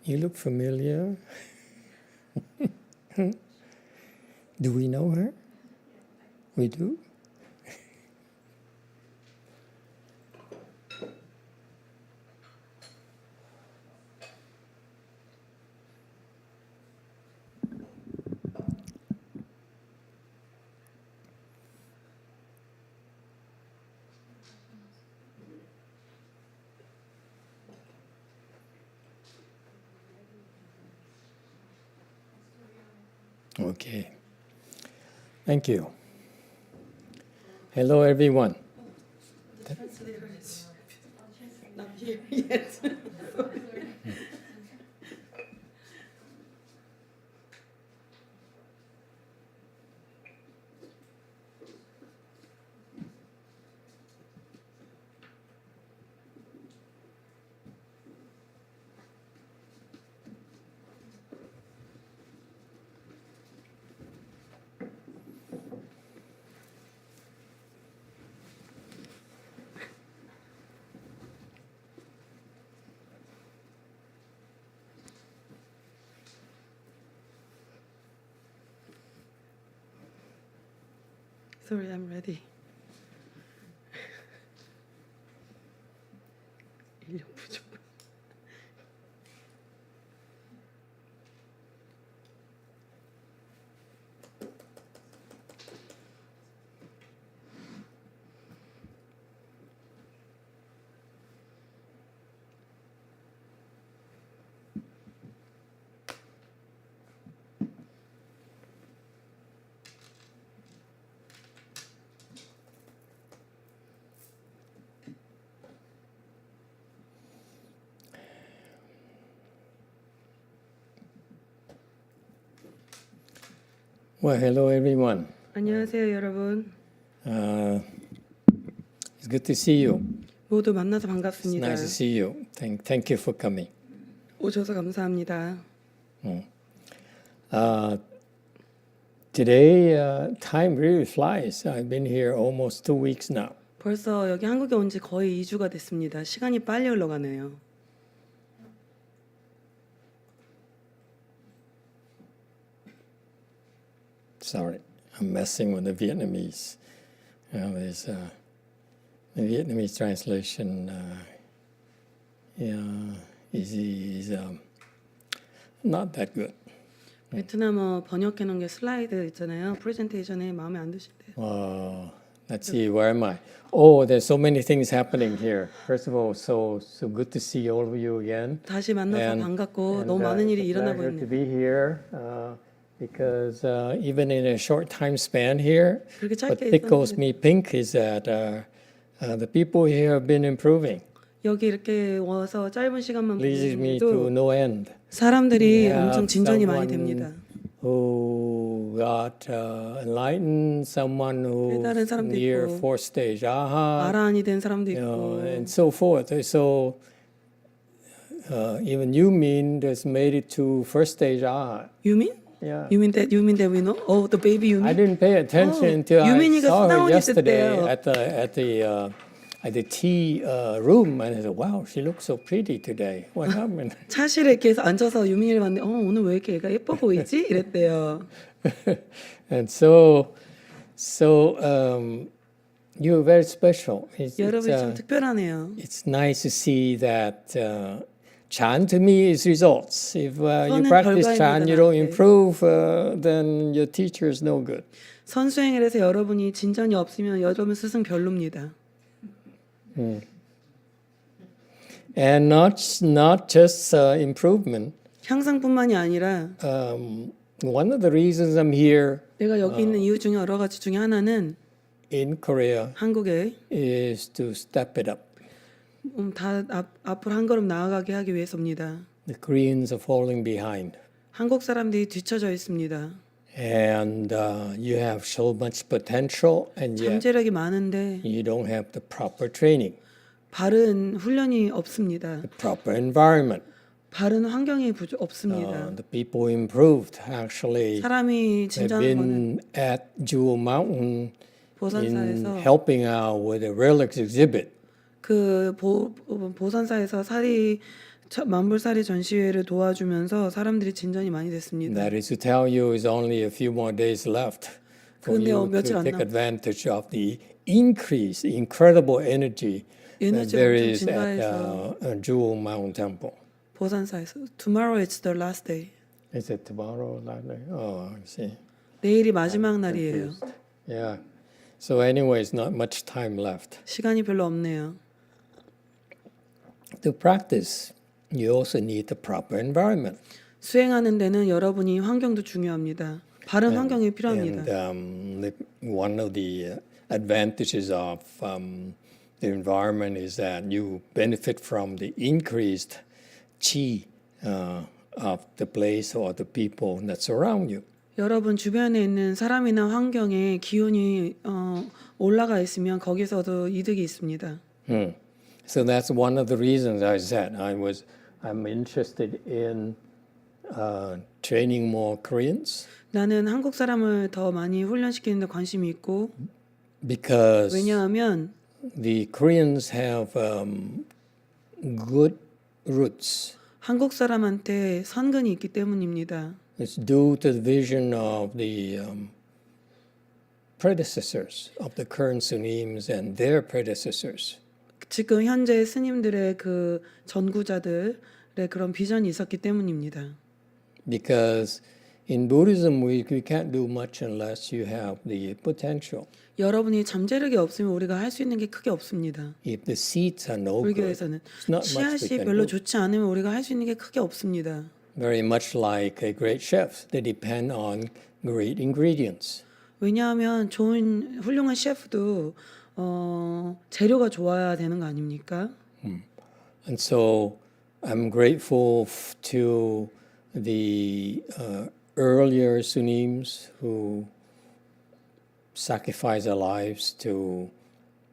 You look familiar. Do we know her? We do? Okay. Thank you. Hello, everyone. Not here yet. Sorry, I'm ready. 인력 부족. Well, hello, everyone. 안녕하세요, 여러분. It's good to see you. 모두 만나서 It's 반갑습니다. nice to see you. Thank you for coming. 오셔서 감사합니다. Today, time really flies. I've been here almost 2 weeks now. 벌써 여기 한국에 온 지 거의 2주가 됐습니다. 시간이 빨리 흘러가네요. Sorry, I'm messing with the Vietnamese. There's the Vietnamese translation is not that good. 베트남어 번역해 놓은 게 슬라이드 있잖아요. 프레젠테이션에 마음에 안 드신대요. Let's see, where am I? Oh, there's so many things happening here. First of all, so good to see all of you again. 다시 만나서 반갑고 너무 많은 일이 It's a 일어나고 pleasure to 있네요. be here because even in a short time span here, 그렇게 what 짧게 tickles 있었는데 me pink is that the people here have been improving. 여기 이렇게 와서 짧은 시간만 Pleases me to 보는데도 no end. 사람들이 Yeah, 엄청 진전이 많이 someone 됩니다. Who got enlightened, someone who 깨달은 사람도 near 있고, fourth stage aha, 아라한이 된 사람도 있고 and so forth. So even Yumin has made it to first stage aha. 유민? Yeah. You mean that we know? Oh, the baby Yumin? I didn't pay attention until I 유민이가 saw her 수다원이 yesterday 됐대요. at the tea room, and I said, "Wow, she looks so pretty today. What happened?" 차실에 이렇게 해서 앉아서 유민이를 봤는데 오늘 왜 이렇게 애가 예뻐 보이지? 이랬대요. And so you're very special. 여러분이 참 특별하네요. It's nice to see that Chan to me is results. If you 선은 practice Chan, you don't 결과입니다, improve, then your teacher is no good. 선수행을 해서 여러분이 진전이 없으면 여러분 스승 별로입니다. And not just improvement. 향상뿐만이 아니라 One of the reasons I'm here 내가 여기 있는 이유 중에 여러 가지 중에 하나는 in Korea 한국에 is to step it up. 앞으로 한 걸음 나아가게 하기 위해서입니다. The Koreans are falling behind. 한국 사람들이 뒤처져 있습니다. And you have so much potential, and yet 잠재력이 많은데 you don't have the proper training, 바른 훈련이 없습니다. the proper environment. 바른 환경이 없습니다. The people who improved actually 사람이 have 진전하는 been at Jewel Mountain in 보산사에서 helping out with a relics exhibit. 그 보산사에서 살이 첫 만불살이 전시회를 도와주면서 사람들이 진전이 많이 됐습니다. That is to tell you is only a few more days left for 근데 you 며칠 to 안 take 남- advantage of the increase, incredible energy that 에너지가 there 엄청 is at 증가해서 Jewel Mountain Temple. 보산사에서 Tomorrow is the last day. Is it tomorrow? Oh, I see. 내일이 마지막 날이에요. Yeah. So anyway, it's not much time left. 시간이 별로 없네요. To practice, you also need the proper environment. 수행하는 데는 여러분이 환경도 중요합니다. 바른 환경이 필요합니다. And one of the advantages of the environment is that you benefit from the increased chi of the place or the people that surround you. 여러분 주변에 있는 사람이나 환경에 기운이 올라가 있으면 거기서도 이득이 있습니다. So that's one of the reasons I said I'm interested in training more Koreans 나는 한국 사람을 더 많이 훈련시키는 데 관심이 있고 because 왜냐하면 the Koreans have good roots. 한국 사람한테 선근이 있기 때문입니다. It's due to the vision of the predecessors of the current Sunims and their predecessors. 지금 현재 스님들의 그 전구자들의 그런 비전이 있었기 때문입니다. Because in Buddhism, we can't do much unless you have the potential. 여러분이 잠재력이 없으면 우리가 할 수 있는 게 크게 없습니다. If the seeds are no good, 불교에서는 it's not much we 씨앗이 can 별로 do. 좋지 않으면 우리가 할 수 있는 게 크게 없습니다. Very much like a great chef, they depend on great ingredients. 왜냐하면 좋은 훌륭한 셰프도 재료가 좋아야 되는 거 아닙니까? And so I'm grateful to the earlier Sunims who sacrificed their lives to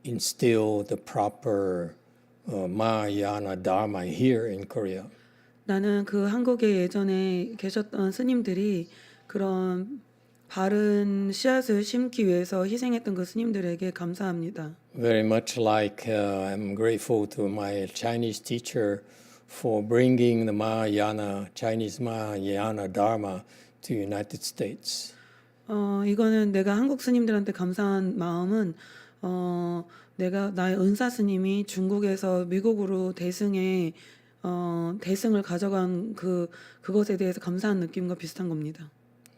instill the proper Mahayana Dharma here in Korea. 나는 그 한국에 예전에 계셨던 스님들이 그런 바른 씨앗을 심기 위해서 희생했던 그 스님들에게 감사합니다. Very much like I'm grateful to my Chinese teacher for bringing the Chinese Mahayana Dharma to the United States. 이거는 내가 한국 스님들한테 감사한 마음은 내가 나의 은사 스님이 중국에서 미국으로 대승을 가져간 그것에 대해서 감사한 느낌과 비슷한 겁니다.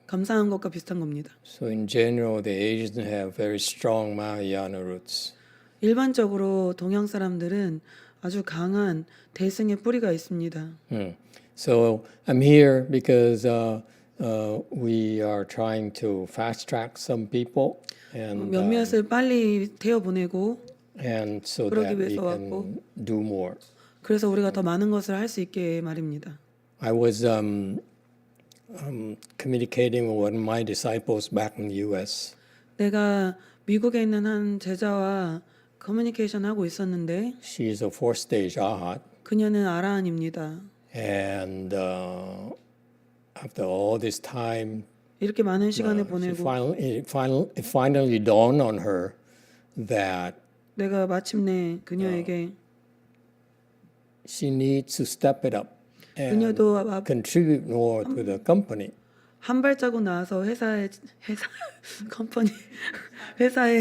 감사한 것과 비슷한 겁니다. So in general, the Asians have very strong Mahayana roots. 일반적으로 동양 사람들은 아주 강한 대승의 뿌리가 있습니다. So I'm here because we are trying to fast track some people and 몇몇을 빨리 태워 보내고 and so 그러기 that we 위해서 can 왔고. do more. 그래서 우리가 더 많은 것을 할 수 있게 말입니다. I was communicating with one of my disciples back in the U.S. 내가 미국에 있는 한 제자와 커뮤니케이션 하고 있었는데 She is a fourth stage Arhat, 그녀는 아라한입니다. and after all this time, 이렇게 많은 시간을 she 보내고 it finally dawned on her that 내가 마침내 그녀에게 she needs to step it up and 그녀도 contribute more to the company. 한 발자국 나와서 회사에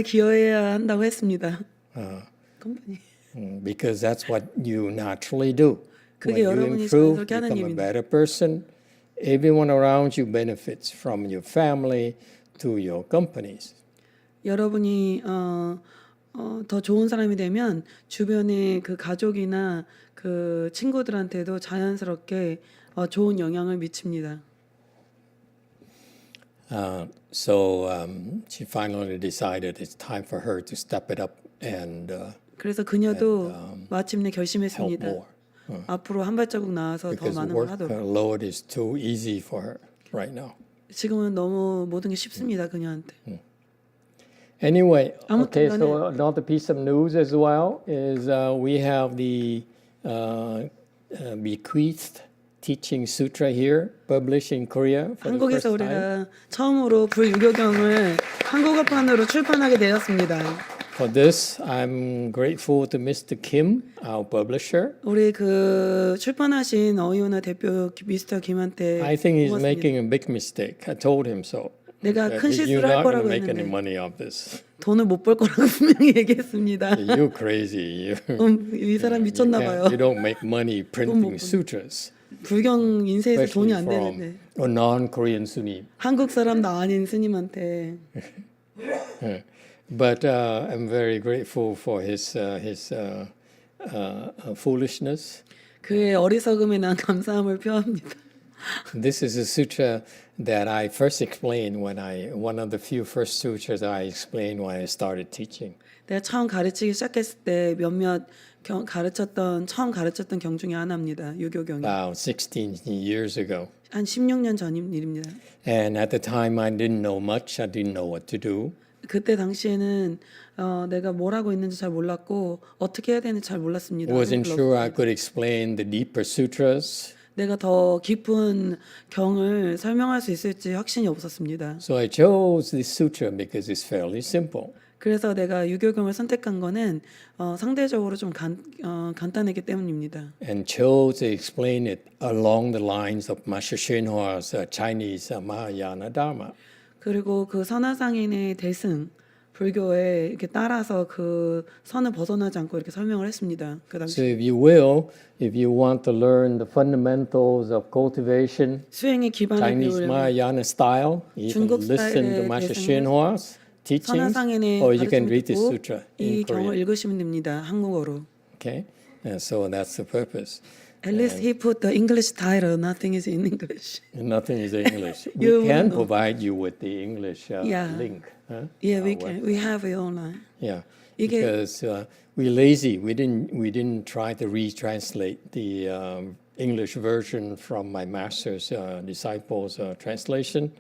기여해야 한다고 했습니다. 컴퍼니. Because that's what you naturally do. When 그게 you 여러분이 improve, 자연스럽게 하는 become a 일입니다. better person, everyone around you benefits from your family to your companies. 여러분이 더 좋은 사람이 되면 주변의 그 가족이나 그 친구들한테도 자연스럽게 좋은 영향을 미칩니다. So she finally decided it's time for her to step it up and 그래서 그녀도 help 마침내 결심했습니다. more. 앞으로 한 발자국 나와서 더 Because the 많은 걸 하도록. workload is too easy for her right now. 지금은 너무 모든 게 쉽습니다. 그녀한테. Anyway, 아무튼 okay, so another piece of news as well is we have the bequeathed teaching sutra here, published in Korea for the 한국에서 first time. 우리가 처음으로 불유교경을 한국어판으로 출판하게 되었습니다. For this, I'm grateful to Mr. Kim, our publisher. 우리 그 출판하신 어이오나 대표 미스터 김한테 I think he's 고맙습니다. making a big mistake. I told him so. 내가 큰 You're 실수를 할 not going to 거라고 make any 했는데 money off this. 돈을 못 벌 거라고 분명히 얘기했습니다. You're crazy. 이 사람 미쳤나 봐요. You don't make money printing sutras, 불경 인쇄에서 돈이 especially 안 되는데 from a non-Korean Sunni. 한국 사람도 아닌 스님한테. But I'm very grateful for his foolishness. 그의 어리석음에 난 감사함을 표합니다. This is a sutra that I first explained one of the few first sutras I explained when I started teaching. 내가 처음 가르치기 시작했을 때 몇몇 처음 가르쳤던 경 중에 하나입니다. 유교경이. About 16 years ago. 한 16년 전 일입니다. And at the time I didn't know much. I didn't know what to do. 그때 당시에는 내가 뭘 하고 있는지 잘 몰랐고 어떻게 해야 되는지 잘 몰랐습니다. Wasn't sure I could explain the deeper sutras. 내가 더 깊은 경을 설명할 수 있을지 확신이 없었습니다. So I chose this sutra because it's fairly simple. 그래서 내가 유교경을 선택한 거는 상대적으로 좀 간단했기 때문입니다. And chose to explain it along the lines of Master Xinhua's Chinese Mahayana Dharma. 그리고 그 선화상인의 대승 불교에 이렇게 따라서 그 선을 벗어나지 않고 이렇게 설명을 했습니다. 그 So 당시 if you want to learn the fundamentals of cultivation, 수행의 기반을 Chinese 배우려면 Mahayana style, you can 중국 listen to 스타일의 Master 대승을 Xinhua's teachings, 선화상인의 or you can 가르침을 read this 듣고 sutra 이 in 경을 Korean. 읽으시면 됩니다. 한국어로. Okay, and so that's the purpose. At least he put the English title. Nothing is in English. Nothing is English. You We can will know. provide you with the English Yeah. link. Huh? Yeah, we Our can. website. We have it online. Yeah, 이게- because we're lazy. We didn't try to retranslate the English version from my master's disciples' translation.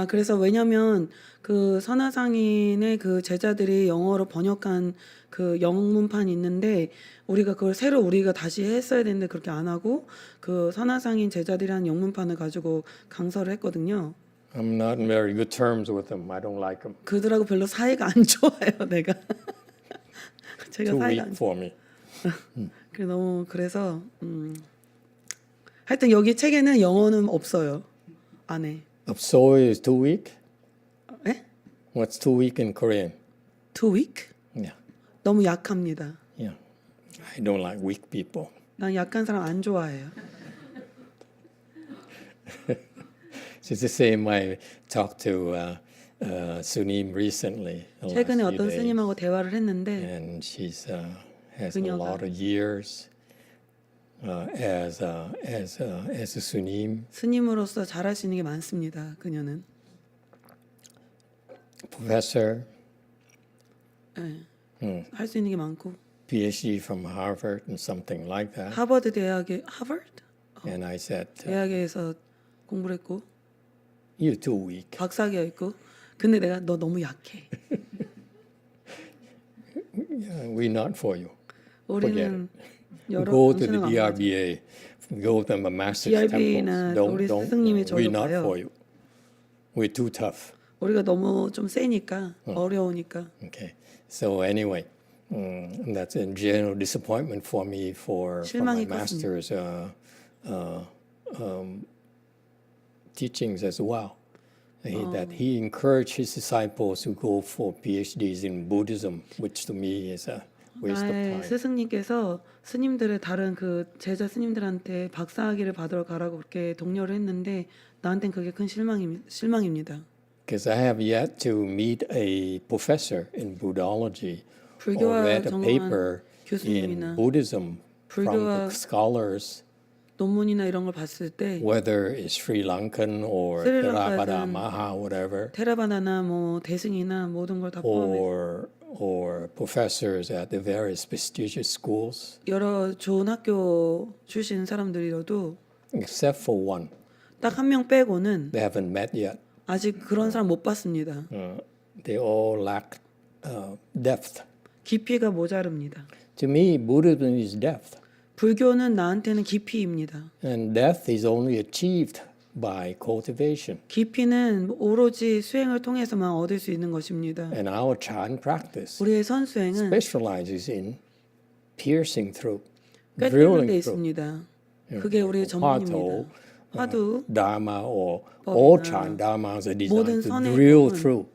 그래서 왜냐면 그 선화상인의 그 제자들이 영어로 번역한 그 영문판이 있는데 우리가 그걸 새로 우리가 다시 했어야 되는데 그렇게 안 하고 그 선화상인 제자들이란 영문판을 가지고 강서를 했거든요. I'm not in very good terms with them. I don't like them. 그들하고 별로 사이가 안 좋아요, 내가. 제가 Too 사이가 weak 안 for me. 그래서 하여튼 여기 책에는 영어는 없어요. 안에. Soy is too weak. 예? What's too weak in Korean? Too weak? Yeah, 너무 약합니다. yeah. I don't like weak people. 난 약한 사람 안 좋아해요. It's the same. I talked to Sunim recently. the last 최근에 few 어떤 days. 스님하고 대화를 했는데 And she's has a 그녀가- lot of years as a sunim 스님으로서 잘할 수 있는 게 많습니다. 그녀는 professor, 할 수 있는 게 많고 PhD from Harvard and something like that. 하버드 대학에 And I said, 대학에서 공부를 했고 "You're too weak. 박사학위가 있고 근데 내가 너 너무 약해. We're not for you. 우리는 여러 Go to 당신은 the 안 맞아. DRBA. Go to the master's DRBA나 temples. 우리 스승님이 We're 저를 not 봐요. for you. We're too tough." 우리가 너무 좀 세니까 어려우니까 Okay. So anyway, that's a general disappointment for me for my 실망이 master's teachings as well. That he encouraged his disciples to go for PhDs in Buddhism, which to me is a waste of 나의 time. 스승님께서 스님들의 다른 그 제자 스님들한테 박사학위를 받으러 가라고 그렇게 독려를 했는데 나한테는 그게 큰 실망입니다. Because I have yet to meet a professor in Buddhology or 불교와 read a 전공한 paper in 교수님이나 Buddhism from 불교와 the scholars, 논문이나 이런 걸 봤을 때 whether it's Sri Lankan or 스리랑카든 Theravada Maha, whatever, 테라바다나 뭐 대승이나 모든 걸 다 포함해서 or professors at the various prestigious schools, 여러 좋은 학교 출신 사람들이라도 except for one. 딱 한 명 빼고는 They haven't met yet. 아직 그런 사람 못 봤습니다. They all lack depth. 깊이가 모자릅니다. To me, Buddhism is depth. 불교는 나한테는 깊이입니다. And depth is only achieved by cultivation. 깊이는 오로지 수행을 통해서만 얻을 수 있는 것입니다. And our Chan practice 우리의 선수행은 specializes in piercing through, 꿰뚫는 drilling 데 through. 있습니다. 그게 우리의 전문입니다. 화두, Dharma or all Chan Dharmas are 모든 designed to drill 선행은 through.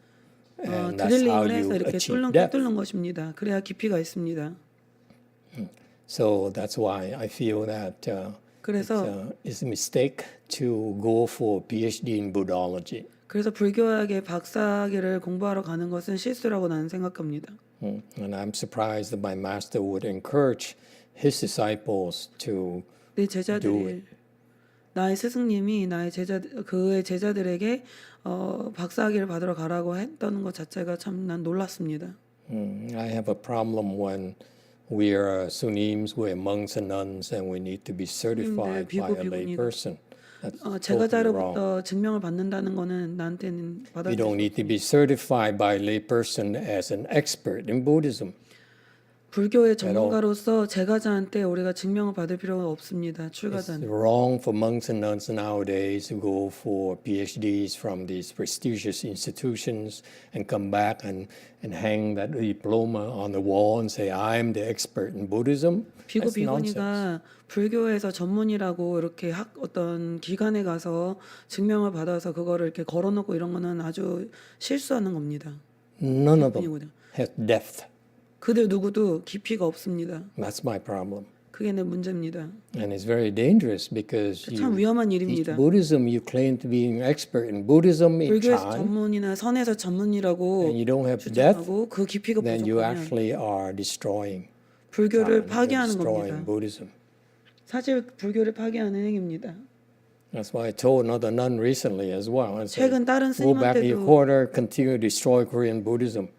And that's how 드릴링을 해서 you 이렇게 achieve depth. 뚫는 것입니다. 그래야 깊이가 있습니다. So that's why I feel that 그래서 it's a mistake to go for PhD in Buddhology. 그래서 불교학의 박사학위를 공부하러 가는 것은 실수라고 나는 생각합니다. And I'm surprised that my master would encourage his disciples to 내 do 제자들이 it. 나의 스승님이 그의 제자들에게 박사학위를 받으러 가라고 했다는 것 자체가 참 난 놀랐습니다. I have a problem when we are Sunims, we're monks and nuns, and we need to be certified by a lay person. That's totally wrong. 제가자로부터 증명을 받는다는 거는 나한테는 We 받아들일 don't 수 need to be certified by a lay person as an expert in Buddhism. 불교의 전문가로서 제가자한테 우리가 증명을 받을 필요가 없습니다. It's 출가자는. wrong for monks and nuns nowadays to go for PhDs from these prestigious institutions and come back and hang that diploma on the wall and say, I'm the expert in Buddhism. 비고 That's nonsense. 비고니가 불교에서 전문이라고 이렇게 어떤 기관에 가서 증명을 받아서 그거를 이렇게 걸어놓고 이런 거는 아주 실수하는 겁니다. None of them 비고니거든요. has depth. 그들 누구도 깊이가 없습니다. That's my problem. 그게 내 문제입니다. And it's very dangerous because 참 위험한 teach 일입니다. Buddhism, you claim to be an expert in Buddhism in 불교에서 Chan, 전문이나 선에서 전문이라고 and you don't have depth, 주장하고 그 깊이가 then you 부족하면 actually are destroying 불교를 Chan, 파괴하는 destroying 겁니다. Buddhism. 사실 불교를 파괴하는 행위입니다. That's why I told another nun recently as well. I said, 최근 다른 go back to your 스님한테도 quarter, continue to destroy Korean Buddhism.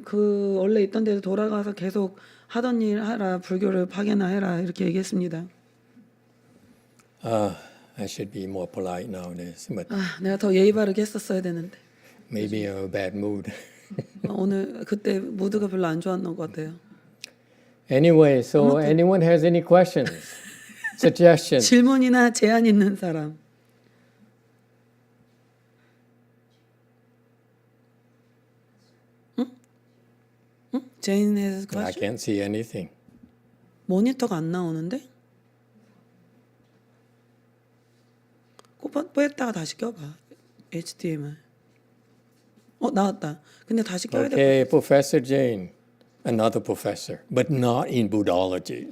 그 원래 있던 데로 돌아가서 계속 하던 일 하라, 불교를 파괴나 해라 이렇게 얘기했습니다. I should be more polite nowadays, but 내가 더 예의 바르게 했었어야 되는데 maybe I'm in a bad mood. 오늘 그때 모두가 별로 안 좋았던 것 같아요. Anyway, so anyone has any questions, suggestions? 질문이나 제안 있는 사람. Jane has a I question? can't see anything. 모니터가 안 나오는데? 뺐다가 다시 껴봐. HDMI. 나왔다. 근데 다시 껴야 돼. Okay, Professor Jane, another professor, but not in Buddhology.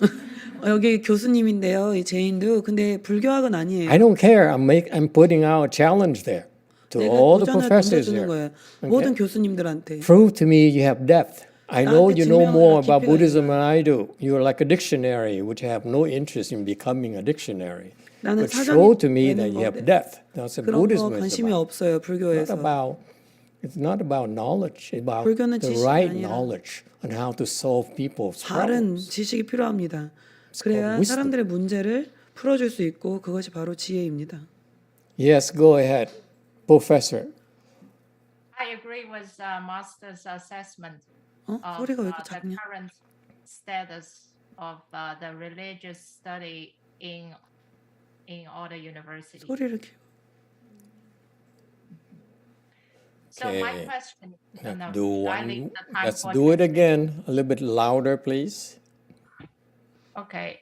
여기 교수님인데요, 이 제인도. 근데 불교학은 아니에요. I don't care. I'm putting out a challenge there to 내가 all the 도전을 professors 던져주는 here. 거예요. 모든 교수님들한테. Prove to me you have depth. I know 나한테 you know 증명을 more 깊이가 about Buddhism 있다. than I do. You're like a dictionary, which have no interest in becoming a dictionary. 나는 But show to 사전이 me that 되는 you have 건데 depth. That's what 그런 거 Buddhism is 관심이 about. 없어요, 불교에서. It's not about knowledge. It's about 불교는 the 지식이 right 아니라 knowledge on how to solve people's 바른 problems. 지식이 필요합니다. 그래야 wisdom. 사람들의 문제를 풀어줄 수 있고 그것이 바로 지혜입니다. Yes, go ahead, Professor. I agree with Master's assessment of 소리가 왜 이렇게 the 작냐? current status of the religious study in all the universities. 소리를 키워. So my Okay. question, Let's let's do it again. A little bit louder, please. Okay,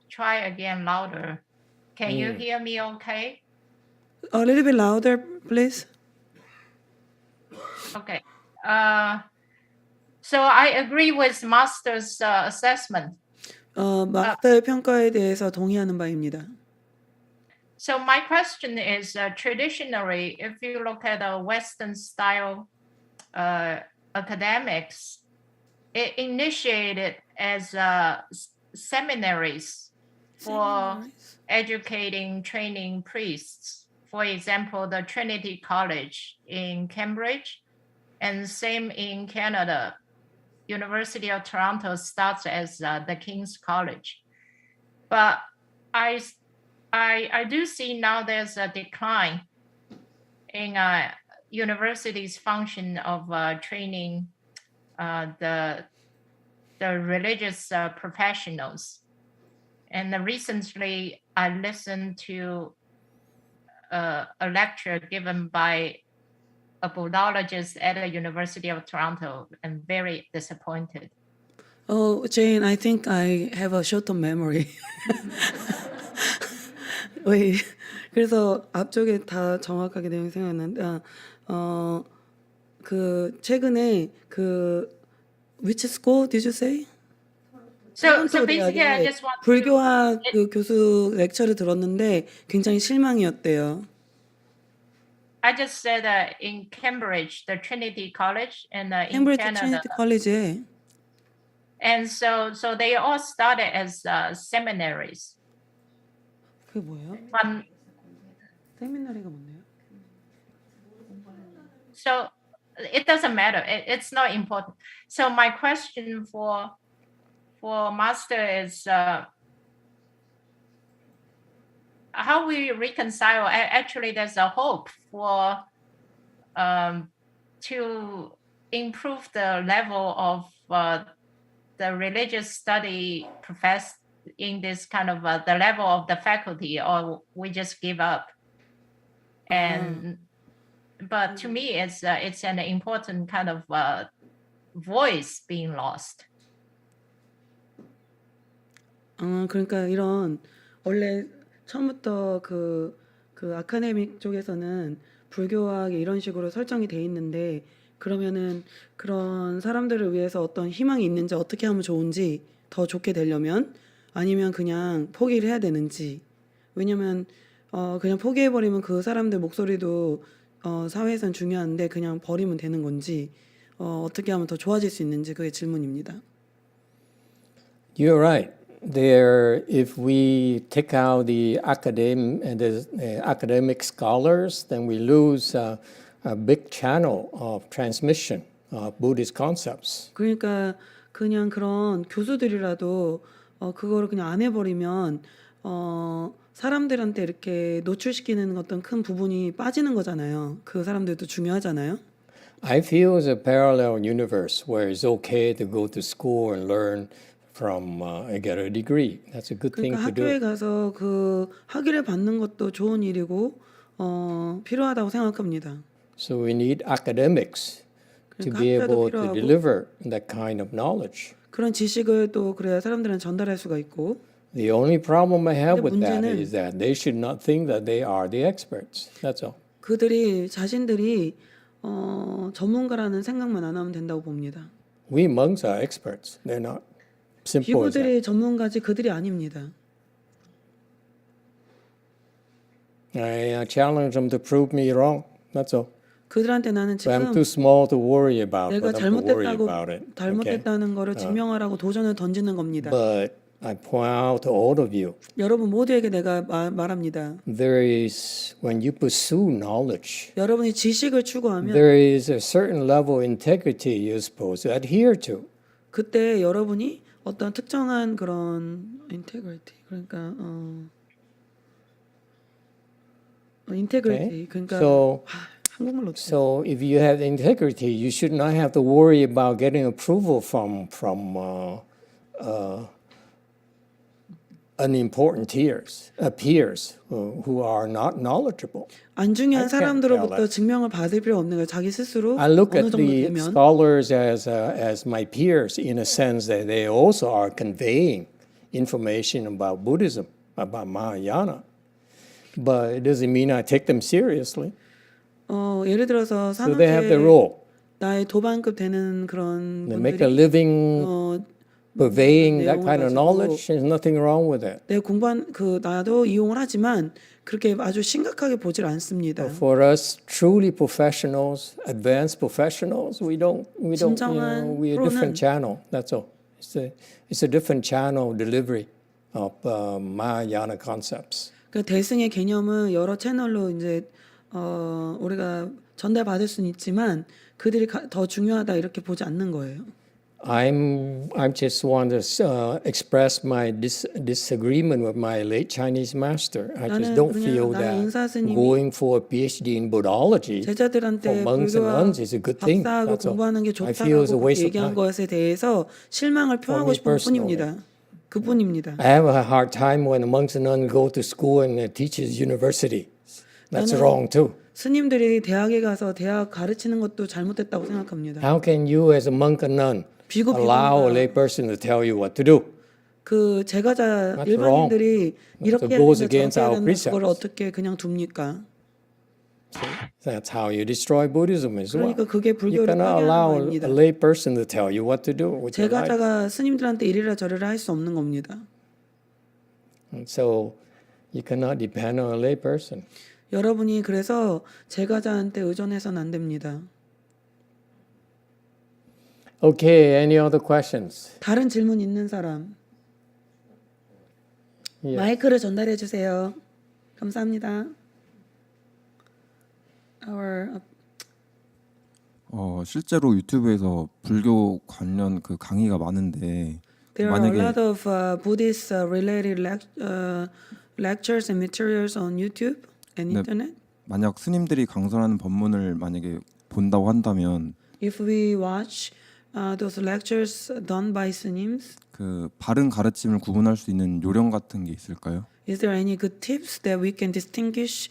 try again louder. Can you hear me okay? A little bit louder, please. Okay. So I agree with Master's assessment. 마스터의 평가에 대해서 동의하는 바입니다. So my question is, traditionally, if you look at the Western style academics, it initiated as seminaries for educating, training priests. For example, the Trinity College in Cambridge, and same in Canada. University of Toronto starts as the King's College. But I do see now there's a decline in universities' function of training the religious professionals. And recently, I listened to a lecture given by a Buddhologist at the University of Toronto and very disappointed. Oh, Jane, I think I have a short-term memory. 왜 그래서 앞쪽에 다 정확하게 내용이 생각났는데 그 최근에 그 which school did you say? So 토론토 basically, I 대학의 just want to, 불교학 그 교수 렉처를 들었는데 굉장히 실망이었대요. I just said in Cambridge, the Trinity College, and in 캠브리지 Canada, 트리니티 컬리지에 and so they all started as seminaries. 그게 뭐예요? But 세미나리가 뭔데요? so it doesn't matter. It's not important. So my question for Master is how we reconcile. Actually, there's a hope for to improve the level of the religious study professed in this kind of the level of the faculty, or we just give up. And but to me, it's an important kind of voice being lost. 그러니까 이런 원래 처음부터 그 아카데믹 쪽에서는 불교학이 이런 식으로 설정이 돼 있는데 그러면은 그런 사람들을 위해서 어떤 희망이 있는지 어떻게 하면 좋은지 더 좋게 되려면 아니면 그냥 포기를 해야 되는지 왜냐면 그냥 포기해버리면 그 사람들 목소리도 사회에선 중요한데 그냥 버리면 되는 건지 어떻게 하면 더 좋아질 수 있는지 그게 질문입니다. You're right. There, if we take out the academic scholars, then we lose a big channel of transmission of Buddhist concepts. 그러니까 그냥 그런 교수들이라도 그거를 그냥 안 해버리면 사람들한테 이렇게 노출시키는 어떤 큰 부분이 빠지는 거잖아요. 그 사람들도 중요하잖아요. I feel it's a parallel universe where it's okay to go to school and learn from get a degree. That's a good thing 그러니까 to do. 학교에 가서 그 학위를 받는 것도 좋은 일이고 필요하다고 생각합니다. So we need academics to 그러니까 be 학자도 able to 필요하고 deliver that kind of knowledge. 그런 지식을 또 그래야 사람들은 전달할 수가 있고 The only problem I have 근데 with that 문제는 is that they should not think that they are the experts. That's all. 그들이 자신들이 전문가라는 생각만 안 하면 된다고 봅니다. We monks are experts. They're not. Simple as that. 비구들이 전문가지 그들이 아닙니다. I challenge them to prove me wrong. That's all. 그들한테 나는 But I'm 지금 too small to worry about. 내가 But I'm to worry 잘못됐다고 about it. Okay? 잘못됐다는 거를 증명하라고 도전을 던지는 겁니다. But I point out to all of you, 여러분 모두에게 내가 말합니다. there is, when you pursue knowledge, 여러분이 지식을 추구하면 there is a certain level of integrity you're supposed to adhere to. 그때 여러분이 어떤 특정한 그런 integrity 그러니까 integrity Okay? 그러니까 So, 한국말로 어떻게 so if you have integrity, you should not have to worry about getting approval from unimportant peers who are not knowledgeable. 안 중요한 I can't tell 사람들로부터 that. 증명을 받을 필요 없는 거예요. 자기 스스로 I look 어느 at 정도 the 되면 scholars as my peers in a sense that they also are conveying information about Buddhism, about Mahayana. But it doesn't mean I take them seriously. 예를 들어서 So they have their 산업계 role. 나의 도반급 되는 그런 They make a 분들이 living purveying that 내용을 kind of 가지고 knowledge. There's nothing wrong with it. 내가 공부한 나도 이용을 하지만 그렇게 아주 심각하게 보질 않습니다. For us, truly professionals, advanced professionals, we don't, 진정한 we're a different 프로는 channel. That's all. It's a different channel delivery of Mahayana concepts. 그 대승의 개념은 여러 채널로 이제 우리가 전달받을 수는 있지만 그들이 더 중요하다 이렇게 보지 않는 거예요. I just want to express my disagreement with my late Chinese master. I just 나는 don't 그냥 feel 나의 that 은사 스님이 going for a PhD in Buddhology for 제자들한테 monks and 불교와 nuns is a good thing. 박사하고 That's all. 공부하는 게 I feel it's a 좋다고 waste of 얘기한 time. 것에 대해서 실망을 표하고 me 싶은 personally. 뿐입니다. 그뿐입니다. I have a hard time when monks and nuns go to school and teaches university. That's 나는 wrong too. 스님들이 대학에 가서 대학 가르치는 것도 잘못됐다고 생각합니다. How can you as a monk or nun 비구 allow a 비구니까 lay person to tell you what to do? 그 제가자 That's 일반인들이 이렇게 It 해야 goes 된다 against 저렇게 해야 our 된다 그걸 precepts. 어떻게 그냥 둡니까? That's how you destroy Buddhism as well. 그러니까 그게 You 불교를 cannot 파괴하는 allow 거입니다. a lay person to tell you what to do with your life. 제가자가 스님들한테 이리라 저리라 할 수 없는 겁니다. And so you cannot depend on a lay person. 여러분이 그래서 제가자한테 의존해서는 안 됩니다. Okay, any other questions? 다른 질문 있는 사람 Yeah. 마이크를 전달해 주세요. 감사합니다. 실제로 유튜브에서 불교 관련 그 강의가 많은데 There are a 만약에 lot of Buddhist related lectures and materials on YouTube and 네. internet. 만약 스님들이 강설하는 법문을 만약에 본다고 한다면 If we watch those lectures done by 스님s, 그 바른 가르침을 구분할 수 있는 요령 같은 게 있을까요? is there any good tips that we can distinguish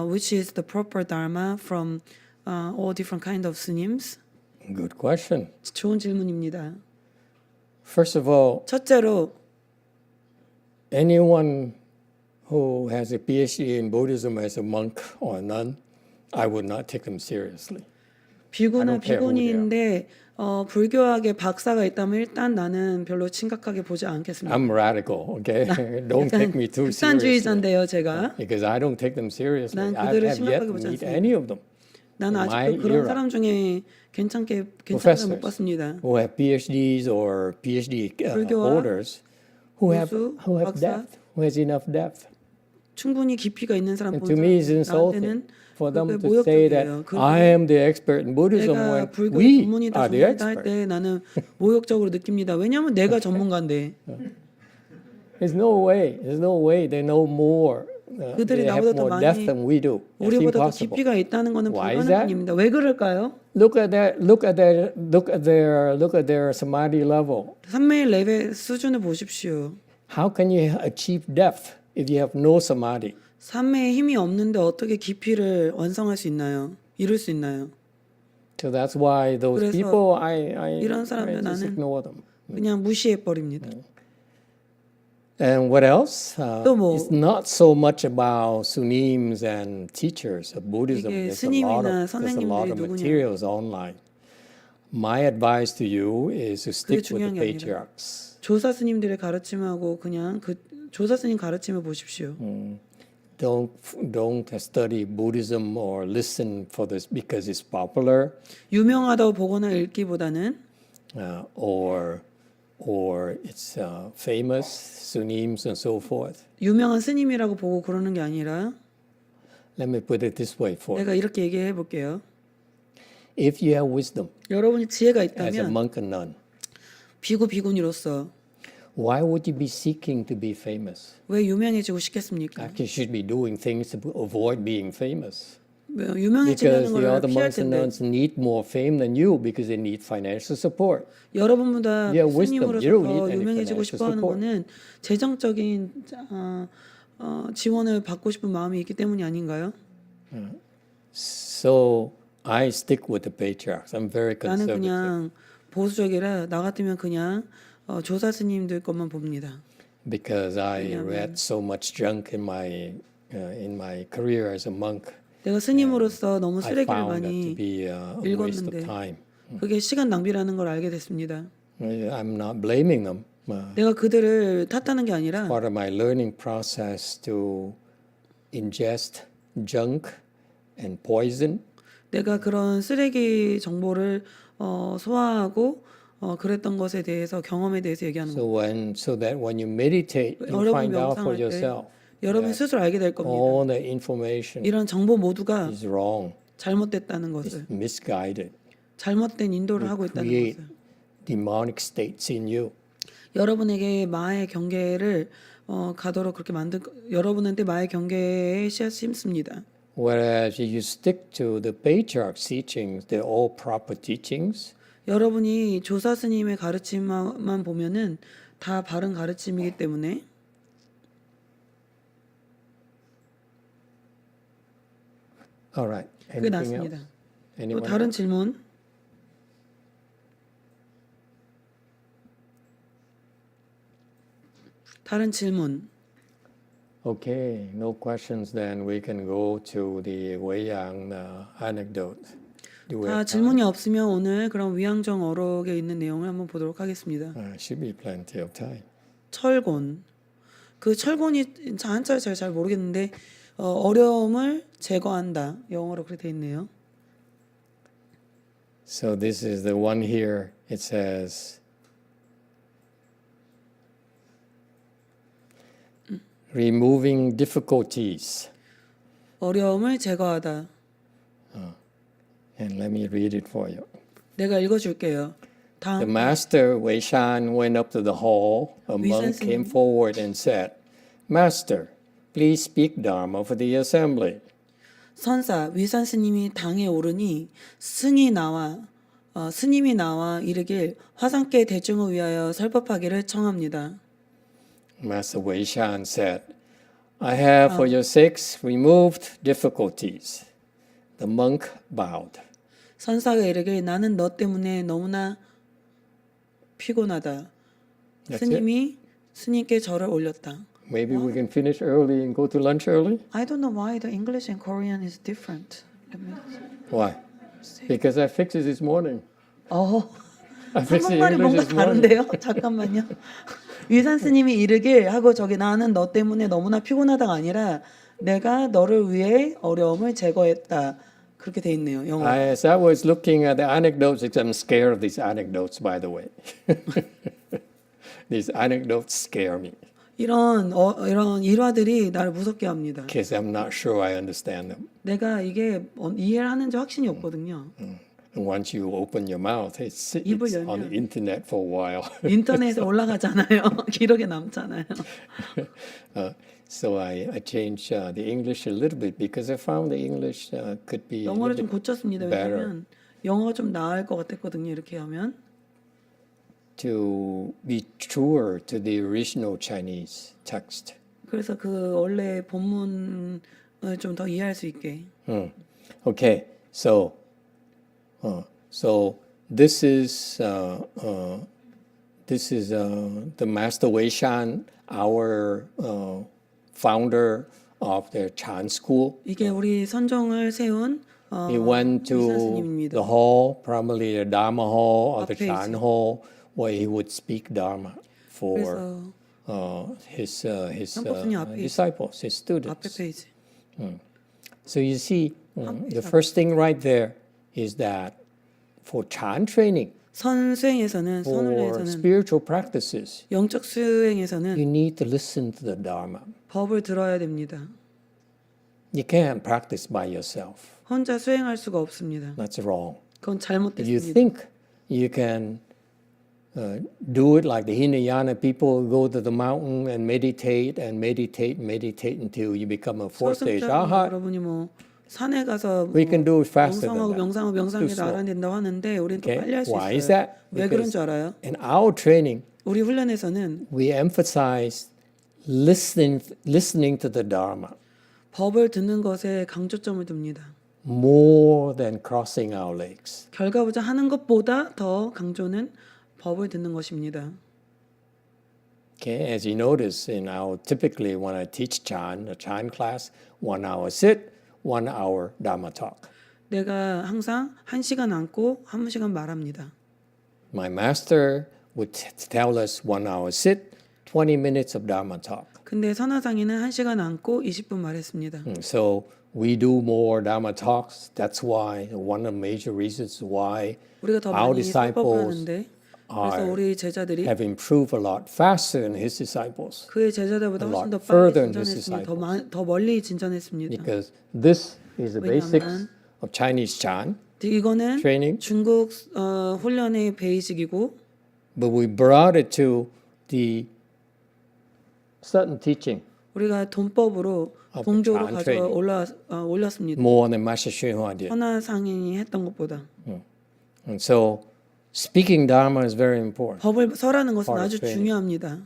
which is the proper dharma from all different kind of 스님s? Good question. 좋은 질문입니다. First of all, 첫째로 anyone who has a PhD in Buddhism as a monk or a nun, I would not take them seriously. 비구나 I don't care who they 비구니인데 불교학에 박사가 있다면 일단 나는 별로 심각하게 보지 않겠습니다. I'm radical, okay? Don't take me too seriously. 극단주의자인데요, 제가. Because I don't take them seriously. 난 I 그들을 have yet 심각하게 to 보지 meet 않습니다. any of them 나는 in my 아직도 그런 era. 사람 중에 괜찮게 못 professors 봤습니다. who have PhDs or PhD 불교와 holders who have 박사, depth, who has enough depth. 충분히 깊이가 있는 사람 And 보는 to me, it's 나한테는 insulting for them 그게 to say that 모욕적이에요. I am the expert in Buddhism 내가 when 불교 we 전문이다 are the 전문이다 할 expert. 때 나는 모욕적으로 느낍니다. 왜냐하면 내가 전문가인데 There's no way they know more. 그들이 They have 나보다 더 more depth 많이 than we do. It's 우리보다 더 impossible. 깊이가 있다는 것은 Why is that? 불가능합니다. 왜 그럴까요? Look at their samadhi level. 삼매일 레벨 수준을 보십시오. How can you achieve depth if you have no samadhi? 삼매에 힘이 없는데 어떻게 깊이를 완성할 수 있나요? 이룰 수 있나요? So that's why those 그래서 people I 이런 사람들 just 나는 ignore them. 그냥 무시해 버립니다. And what else? 또 뭐? It's not so much about sunims and teachers of Buddhism. 이게 There's a lot 스님이나 of 선생님들이 누구냐? materials online. My advice to you is to stick with 중요한 the 게 아니라. patriarchs. 조사 스님들의 가르침하고 그냥 그 조사 스님 가르침을 보십시오. Don't study Buddhism or listen for this because it's popular, 유명하다고 보거나 읽기보다는 or it's famous, sunims and so forth. 유명한 스님이라고 보고 그러는 게 아니라 Let me put it this way for you. 내가 이렇게 얘기해 볼게요. If you have wisdom 여러분이 지혜가 as a 있다면 monk and nun, 비구 비구니로서 why would you be seeking to be famous? 왜 유명해지고 싶겠습니까? Actually, you should be doing things to avoid being famous. 유명해지려는 Because the 걸 other 피할 monks and 텐데 nuns need more fame than you because they need financial support. 여러분보다 Yeah, wisdom. 스님으로서 You don't need 더 any 유명해지고 financial 싶어하는 support. 거는 재정적인 지원을 받고 싶은 마음이 있기 때문이 아닌가요? So I stick with the patriarchs. I'm very 나는 conservative 그냥 보수적이라 나 같으면 그냥 조사 스님들 것만 봅니다. because I read so much junk in my career as a monk. 내가 스님으로서 너무 I 쓰레기를 found that to 많이 be a waste of 읽었는데 time. 그게 시간 낭비라는 걸 알게 됐습니다. I'm not blaming them. 내가 그들을 탓하는 게 아니라 Part of my learning process to ingest junk and poison. 내가 그런 쓰레기 정보를 소화하고 그랬던 것에 대해서 경험에 대해서 얘기하는 거예요. So that when you meditate, you 여러분 find out for 명상할 때 yourself 여러분이 스스로 알게 될 겁니다. all the information 이런 정보 모두가 is wrong, 잘못됐다는 is 것을 misguided, 잘못된 인도를 하고 있다는 create 것을 demonic states in you. 여러분에게 마의 경계를 가도록 그렇게 여러분한테 마의 경계에 씨앗 심습니다. Whereas if you stick to the patriarch's teachings, they're all proper teachings. 여러분이 조사 스님의 가르침만 보면은 다 바른 가르침이기 때문에 All right. 그게 Anything 낫습니다. else? 또 Anyone 다른 else? 질문? 다른 질문. Okay, no questions. Then we can go to the Weiyang anecdote. Do we 다 have time? 질문이 없으면 오늘 그럼 위양정 어록에 있는 내용을 한번 보도록 하겠습니다. Should be plenty of time. 철곤. 그 철곤이 한자를 잘 모르겠는데 어려움을 제거한다. 영어로 그렇게 돼 있네요. So this is the one here. It says, removing difficulties. 어려움을 제거하다. And let me read it for you. 내가 읽어줄게요. The 다음 master Wei Shan went up to the hall. A monk came forward and said, Master, please speak Dharma for the assembly. 선사 위산 스님이 당에 오르니 스님이 나와 이르길 화상께 대중을 위하여 설법하기를 청합니다. Master Wei Shan said, I have for your sakes removed difficulties. The monk bowed. 선사가 이르길 나는 너 때문에 너무나 피곤하다. That's 스님이 스님께 절을 올렸다. Maybe we can finish early and go to lunch early? I don't know why the English and Korean is different. Why? Because I fixed it this morning. I fixed the 한국말이 English 뭔가 this morning. 다른데요? 잠깐만요. 위산 스님이 이르길 하고 저기 나는 너 때문에 너무나 피곤하다가 아니라 내가 너를 위해 어려움을 제거했다. 그렇게 돼 있네요. 영어. As I was looking at the anecdotes, I'm scared of these anecdotes, by the way. These anecdotes scare me 이런 일화들이 나를 무섭게 합니다. because I'm not sure I understand them. 내가 이게 이해를 하는지 확신이 없거든요. And once you open your mouth, it's 입을 on the 열면 internet for a while. 인터넷에 올라가잖아요. 기록에 남잖아요. So I changed the English a little bit because I found the English could be a 영어를 little 좀 bit 고쳤습니다. better 왜냐면 영어가 좀 나을 것 같았거든요. 이렇게 하면 to be truer to the original Chinese text. 그래서 그 원래 본문을 좀 더 이해할 수 있게. Okay, so this is the Master Wei Shan, our founder of the Chan school. 이게 우리 선종을 세운 He went to 스님입니다. the hall, probably the Dharma hall or the 앞에 Chan 있어요. hall, where he would speak Dharma for 그래서 his 양법스님 앞에 disciples, his 앞에 students. 페이지. So you see, the first thing right there is that for Chan training, 선수행에서는 for 선을에서는 spiritual practices, 영적 수행에서는 you need to listen to the Dharma. 법을 들어야 됩니다. You can't practice by yourself. 혼자 수행할 수가 없습니다. That's wrong. 그건 You 잘못됐습니다. think you can do it like the Hinayana people go to the mountain and meditate and meditate and meditate until you become a fourth stage 소승자 arhat. 여러분이 뭐 산에 가서 We can do it faster 명상하고 than that. 명상해서 slow. 알아야 된다고 하는데 우리는 또 Okay? 빨리 할 수 Why is 있어요. that? 왜 그런 Because 줄 알아요? in our training, 우리 훈련에서는 we emphasize listening to the Dharma 법을 듣는 것에 강조점을 둡니다. more than crossing our legs. 결과보자 하는 것보다 더 강조는 법을 듣는 것입니다. Okay, as you notice in our typically when I teach Chan, the Chan class, 1 hour sit, 1 hour Dharma talk. 내가 항상 1시간 앉고 1시간 말합니다. My master would tell us 1 hour sit, 20 minutes of Dharma talk. 근데 선화상이는 1시간 앉고 20분 말했습니다. So we do more Dharma talks. That's why one of the major reasons why 우리가 더 our 많이 설법을 disciples 하는데 그래서 우리 제자들이 have improved a lot faster than his disciples. 그의 제자들보다 a 훨씬 더 lot 빨리 further than his 진전했습니다. 더 멀리 진전했습니다. Because this is the basics 왜냐하면 of Chinese Chan 이거는 training, 중국 훈련의 베이직이고 but we brought it to the certain teaching 우리가 돈법으로 of 동조로 Chan 가져 training 올렸습니다. more than Master Xinhua did. 선화상이 했던 것보다 And so speaking Dharma is very important. 법을 설하는 것은 Part of 아주 training. 중요합니다.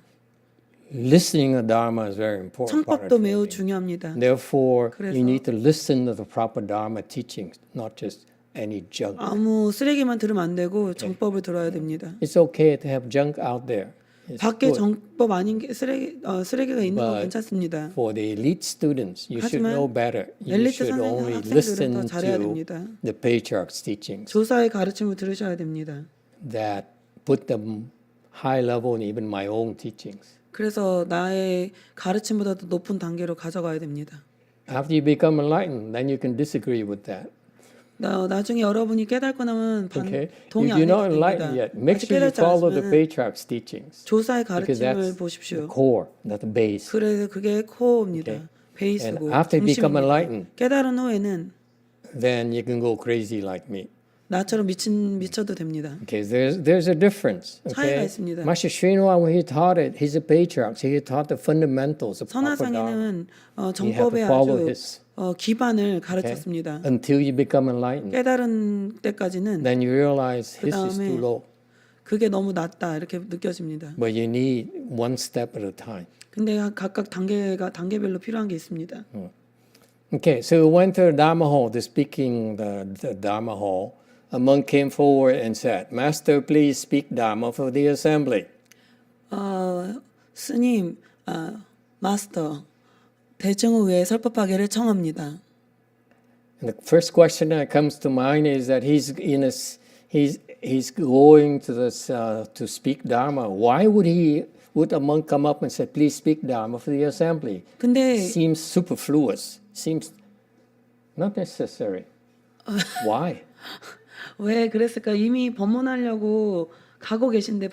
listening to Dharma is very important. part 청법도 of 매우 training. 중요합니다. Therefore, 그래서- you need to listen to the proper Dharma teachings, not just any junk. 아무 쓰레기만 들으면 안 되고 정법을 들어야 됩니다. It's okay to have junk out there. It's 밖에 good. 정법 아닌 게 쓰레기가 있는 건 But 괜찮습니다. For the elite students, you should 하지만 know better. You 엘리트 should 선생님 only 학생들은 listen 더 잘해야 to 됩니다. the patriarch's teachings 조사의 가르침을 들으셔야 됩니다. that put them high level in even my own teachings. 그래서 나의 가르침보다도 높은 단계로 가져가야 됩니다. After you become enlightened, then you can disagree with that. 나중에 여러분이 깨닫고 나면 Okay? 동의 If 안 you're 해도 not enlightened 됩니다. yet, make 아직 sure you 깨닫지 follow the 않았으면 patriarch's teachings. 조사의 Because 가르침을 that's the 보십시오. core, not the base. 그래서 그게 코어입니다. Okay. 베이스고 And after you become 중심입니다. enlightened, 깨달은 후에는 then you can go crazy like me. 나처럼 미쳐도 됩니다. Okay, there's a difference. 차이가 Okay, 있습니다. Master Srinwa, when he taught it, he's a patriarch. He taught the fundamentals of proper Dharma. 선하상에는 You have 정법의 to follow 아주 his. 기반을 Okay? 가르쳤습니다. Until you become enlightened, 깨달은 때까지는 then you realize his is 그다음에 too low. 그게 너무 낮다 이렇게 느껴집니다. But you need one step at a time. 근데 각각 단계별로 필요한 게 있습니다. Okay, so we went to the Dharma hall to speaking the Dharma hall. A monk came forward and said, "Master, please speak Dharma for the assembly." 스님, 마스터, 대중을 위해 설법하기를 청합니다. And the first question that comes to mind is that he's going to this to speak Dharma. Why would a monk come up and say, "Please speak Dharma for the assembly"? 근데 Seems superfluous. Seems not necessary. Why? 왜 그랬을까? 이미 법문하려고 가고 계신데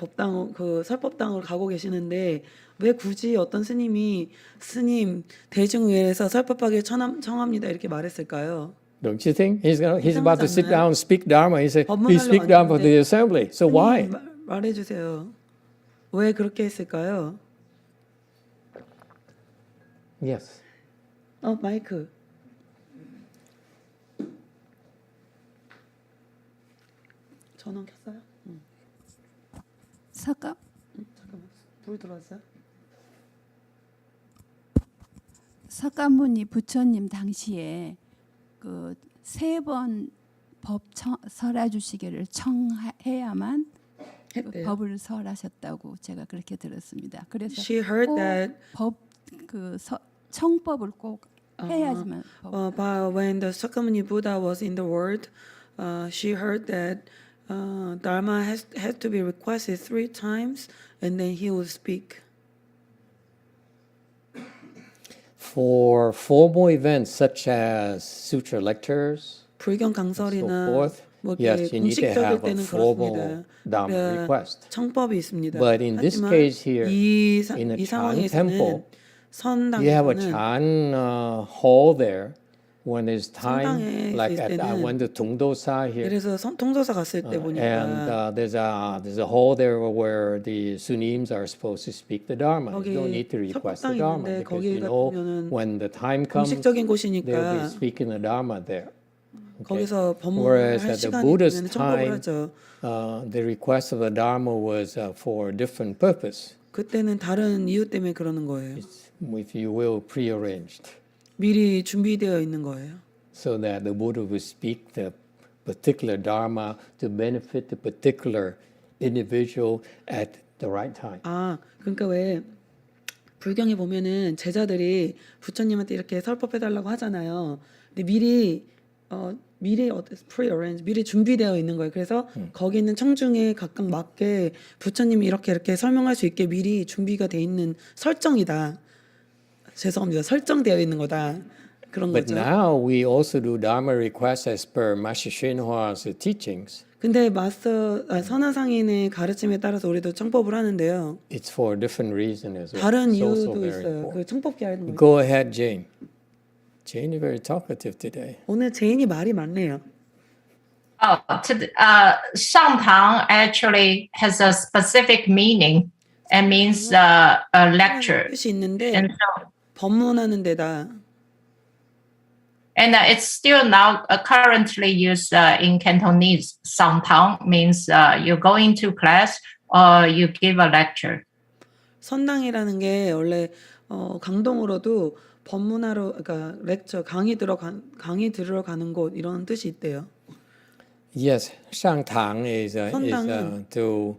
설법당으로 가고 계시는데 왜 굳이 어떤 스님이 스님 대중의회에서 설법하기를 청합니다 이렇게 말했을까요? Don't you think he's about to sit down and speak Dharma? He said, 법문하려고 "Please speak Dharma for 앉았는데 the assembly." So why? 말해주세요. 왜 그렇게 했을까요? Yes. 마이크. 전원 켰어요? 잠깐만. 불 들어왔어요? 석가모니 부처님 당시에 그 3번 법 설해 주시기를 청해야만 그 했대요. 법을 설하셨다고 제가 그렇게 들었습니다. 그래서 She heard 꼭 that 청법을 꼭 해야지만 but when the Sakyamuni Buddha was in the world, she heard that Dharma had to be requested 3 times, and then he would speak. For formal events such as sutra lectures, 불경 so 강설이나 forth, 뭐 yes, 이렇게 you need to 공식적일 have a 때는 formal 그렇습니다. Dharma request. 청법이 있습니다. But in this 하지만 case here, 이 in a Chan 상황에서는 temple, you have a 선당에서는 Chan hall there. When there's time, 성당에 like 있을 I 때는 went to Tungdosa here, 그래서 통도사 갔을 때 and 보니까 there's a hall there where the Sunims are supposed to speak the Dharma. You don't need to request the 설법당이 Dharma 있는데 because 거기 you know 가면은 when the time comes, 공식적인 they'll be 곳이니까 speaking the Dharma there. 거기서 법문을 Whereas 할 at the 시간이 Buddha's 되면 청법을 time, 하죠. the request of the Dharma was for a different purpose. 그때는 다른 이유 때문에 그러는 거예요. It's, if you will, prearranged, 미리 준비되어 있는 거예요. so that the Buddha would speak the particular Dharma to benefit the particular individual at the right time. 그러니까 왜 불경에 보면은 제자들이 부처님한테 이렇게 설법해달라고 하잖아요. 근데 미리 pre-arrange, 미리 준비되어 있는 거예요. 그래서 거기 있는 청중에 각각 맞게 부처님이 이렇게 설명할 수 있게 미리 준비가 돼 있는 설정이다. 죄송합니다. 설정되어 있는 거다. 그런 But 거죠. now we also do Dharma requests as per Master Shinhua's teachings. 근데 선하상인의 가르침에 따라서 우리도 청법을 하는데요. It's for a different reason as well. 다른 It's also 이유도 very 있어요. important. 그 청법기 하는 거. Go ahead, Jane. Jane is very talkative today. 오늘 제인이 말이 많네요. Shangtang actually has a specific meaning. It means a lecture. 뜻이 있는데 And so, 법문하는 데다. and it's still now currently used in Cantonese. Shangtang means you go into class or you give a lecture. 선당이라는 게 원래 강동으로도 법문하러 그러니까 렉처 강의 들으러 가는 곳 이런 뜻이 있대요. Yes, Shangtang is 선당은 to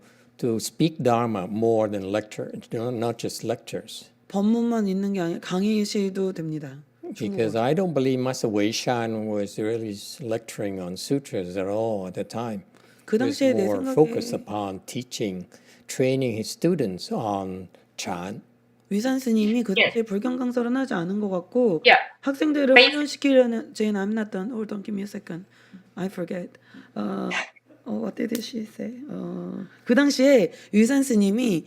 speak Dharma more than lecture, not just lectures. 법문만 있는 게 아니라 강의실도 됩니다. Because I don't believe Master Weishan was really lecturing on sutras at all at the time. 그 He was 당시에 내 more focused 생각에 upon teaching, training his students on Chan. 위산 스님이 그 당시에 불경 강사는 하지 않은 것 같고 Yeah. 학생들을 Bas- 훈련시키려는 Jane, I'm not done. Hold on, give me a second. I forget. What did she say? 그 당시에 위산 스님이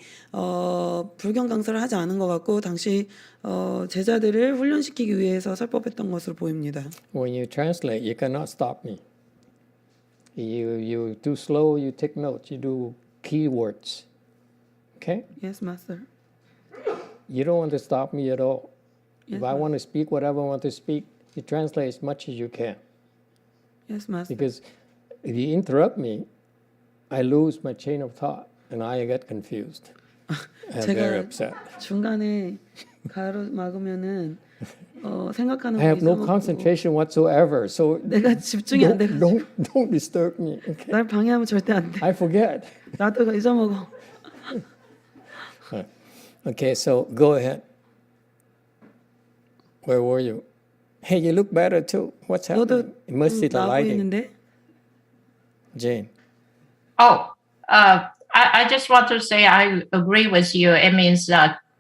불경 강사를 하지 않은 것 같고 당시 제자들을 훈련시키기 위해서 설법했던 것으로 보입니다. When you translate, you cannot stop me. You too slow, you take notes, you do keywords. Okay? Yes, master. You don't want to stop me at all. Yes, If I want to speak whatever I want to speak, you translate as much as you can. Yes, master. Because if you interrupt me, I lose my chain of thought and I get confused and very 제가 upset. 중간에 가로막으면은 생각하는 I 거 have no 잊어먹고 concentration whatsoever. So 내가 집중이 안 돼. don't disturb me. Okay? 날 방해하면 절대 안 돼. I forget. 나도 잊어먹어. Okay, so go ahead. Where were you? Hey, you look better too. What's 너도 happening? It must be the 나고 lighting. 있는데 I Jane. just want to say I agree with you. It means